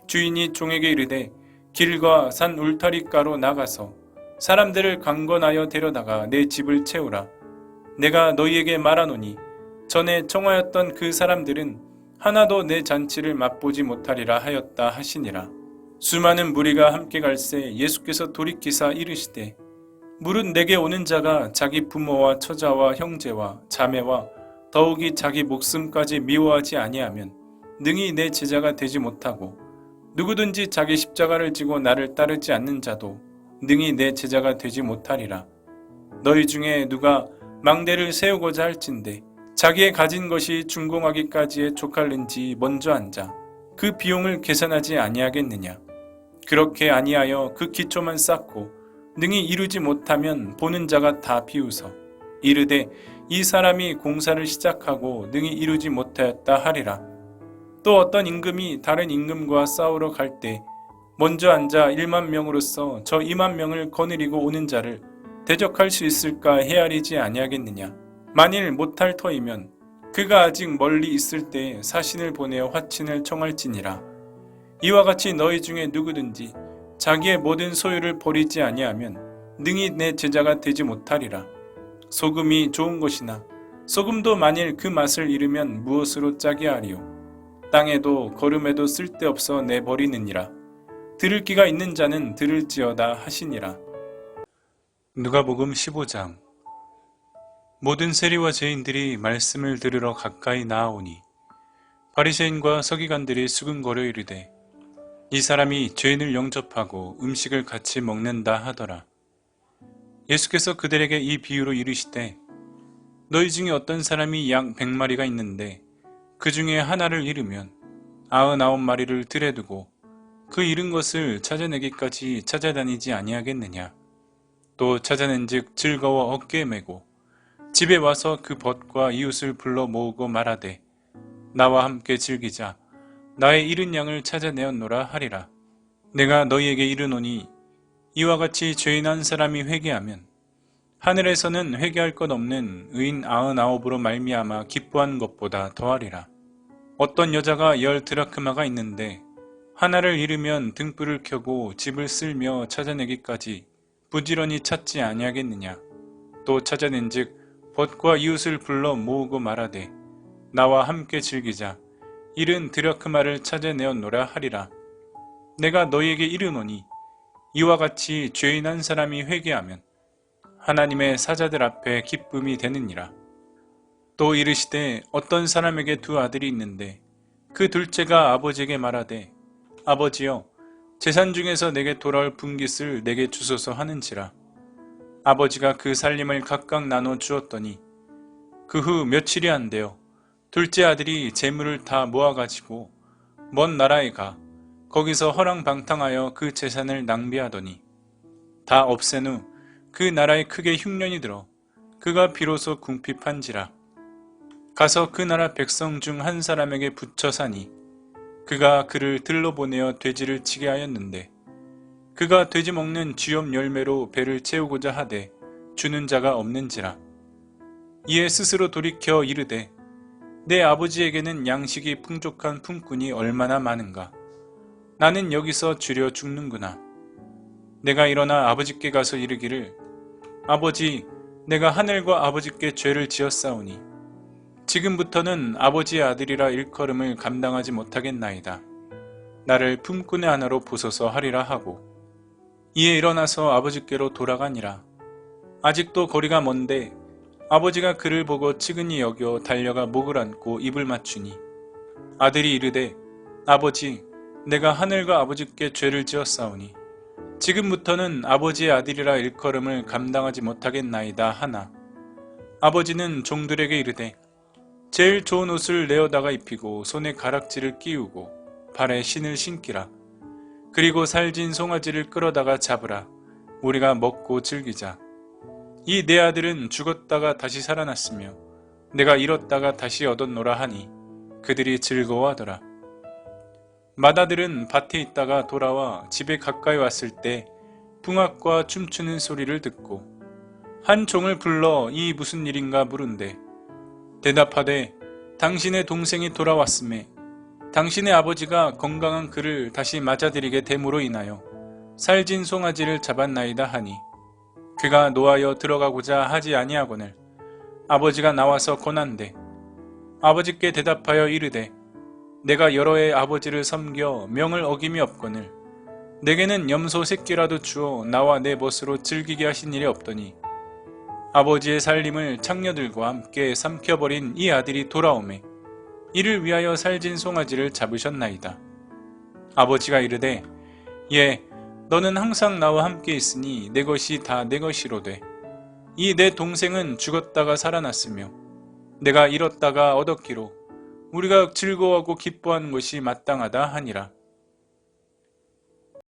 주인이 종에게 이르되 길과 산 울타리가로 나가서 사람들을 강권하여 데려다가 내 집을 채우라. 내가 너희에게 말하노니 전에 청하였던 그 사람들은 하나도 내 잔치를 맛보지 못하리라 하였다 하시니라. 수많은 무리가 함께 갈새 예수께서 돌이키사 이르시되 물은 내게 오는 자가 자기 부모와 처자와 형제와 자매와 더욱이 자기 목숨까지 미워하지 아니하면 능히 내 제자가 되지 못하고 누구든지 자기 십자가를 지고 나를 따르지 않는 자도 능히 내 제자가 되지 못하리라. 너희 중에 누가 망대를 세우고자 할진대 자기의 가진 것이 준공하기까지에 족할는지 먼저 앉아 그 비용을 계산하지 아니하겠느냐. 그렇게 아니하여 그 기초만 쌓고 능히 이루지 못하면 보는 자가 다 비웃어 이르되 이 사람이 공사를 시작하고 능히 이루지 못하였다 하리라. 또 어떤 임금이 다른 임금과 싸우러 갈 때 먼저 앉아 1만 명으로서 저 2만 명을 거느리고 오는 자를 대적할 수 있을까 헤아리지 아니하겠느냐. 만일 못할 터이면 그가 아직 멀리 있을 때 사신을 보내어 화친을 청할지니라. 이와 같이 너희 중에 누구든지 자기의 모든 소유를 버리지 아니하면 능히 내 제자가 되지 못하리라. 소금이 좋은 것이나 소금도 만일 그 맛을 잃으면 무엇으로 짜게 하리요. 땅에도 거름에도 쓸데없어 내버리느니라. 들을 귀가 있는 자는 들을지어다 하시니라. 누가복음 15장. 모든 세리와 죄인들이 말씀을 들으러 가까이 나아오니 바리새인과 서기관들이 수근거려 이르되 이 사람이 죄인을 영접하고 음식을 같이 먹는다 하더라. 예수께서 그들에게 이 비유로 이르시되 너희 중에 어떤 사람이 양 100마리가 있는데 그 중에 하나를 잃으면 99마리를 들에 두고 그 잃은 것을 찾아내기까지 찾아다니지 아니하겠느냐. 또 찾아낸즉 즐거워 어깨에 메고 집에 와서 그 벗과 이웃을 불러 모으고 말하되 나와 함께 즐기자. 나의 잃은 양을 찾아내었노라 하리라. 내가 너희에게 이르노니 이와 같이 죄인 한 사람이 회개하면 하늘에서는 회개할 것 없는 의인 99으로 말미암아 기뻐한 것보다 더하리라. 어떤 여자가 10드라크마가 있는데 하나를 잃으면 등불을 켜고 집을 쓸며 찾아내기까지 부지런히 찾지 아니하겠느냐. 또 찾아낸즉 벗과 이웃을 불러 모으고 말하되 나와 함께 즐기자. 70드라크마를 찾아내었노라 하리라. 내가 너희에게 이르노니 이와 같이 죄인 한 사람이 회개하면 하나님의 사자들 앞에 기쁨이 되느니라. 또 이르시되 어떤 사람에게 2 아들이 있는데 그 둘째가 아버지에게 말하되 아버지여 재산 중에서 내게 돌아올 분깃을 내게 주소서 하는지라. 아버지가 그 살림을 각각 나눠 주었더니 그 후 며칠이 안 되어 둘째 아들이 재물을 다 모아가지고 먼 나라에 가 거기서 허랑방탕하여 그 재산을 낭비하더니 다 없앤 후 그 나라에 크게 흉년이 들어 그가 비로소 궁핍한지라. 가서 그 나라 백성 중 한 사람에게 붙여 사니 그가 그를 들러보내어 돼지를 치게 하였는데 그가 돼지 먹는 쥐염 열매로 배를 채우고자 하되 주는 자가 없는지라. 이에 스스로 돌이켜 이르되 내 아버지에게는 양식이 풍족한 품꾼이 얼마나 많은가. 나는 여기서 주려 죽는구나. 내가 일어나 아버지께 가서 이르기를 아버지, 내가 하늘과 아버지께 죄를 지었사오니 지금부터는 아버지의 아들이라 일컬음을 감당하지 못하겠나이다. 나를 품꾼의 하나로 보소서 하리라 하고 이에 일어나서 아버지께로 돌아가니라. 아직도 거리가 먼데 아버지가 그를 보고 측은히 여겨 달려가 목을 안고 입을 맞추니 아들이 이르되 아버지, 내가 하늘과 아버지께 죄를 지었사오니 지금부터는 아버지의 아들이라 일컬음을 감당하지 못하겠나이다 하나 아버지는 종들에게 이르되 제일 좋은 옷을 내어다가 입히고 손에 가락지를 끼우고 발에 신을 신기라. 그리고 살진 송아지를 끌어다가 잡으라. 우리가 먹고 즐기자. 이 내 아들은 죽었다가 다시 살아났으며 내가 잃었다가 다시 얻었노라 하니 그들이 즐거워하더라. 맏아들은 밭에 있다가 돌아와 집에 가까이 왔을 때 풍악과 춤추는 소리를 듣고 한 종을 불러 이 무슨 일인가 물은데 대답하되 당신의 동생이 돌아왔음에 당신의 아버지가 건강한 그를 다시 맞아들이게 됨으로 인하여 살진 송아지를 잡았나이다 하니 그가 노하여 들어가고자 하지 아니하거늘 아버지가 나와서 권한대 아버지께 대답하여 이르되 내가 여러 해 아버지를 섬겨 명을 어김이 없거늘 내게는 염소 새끼라도 주어 나와 내 멋으로 즐기게 하신 일이 없더니 아버지의 살림을 창녀들과 함께 삼켜버린 이 아들이 돌아오매 이를 위하여 살진 송아지를 잡으셨나이다. 아버지가 이르되 예 너는 항상 나와 함께 있으니 내 것이 다 내 것이로되 이 내 동생은 죽었다가 살아났으며 내가 잃었다가 얻었기로 우리가 즐거워하고 기뻐하는 것이 마땅하다 하니라.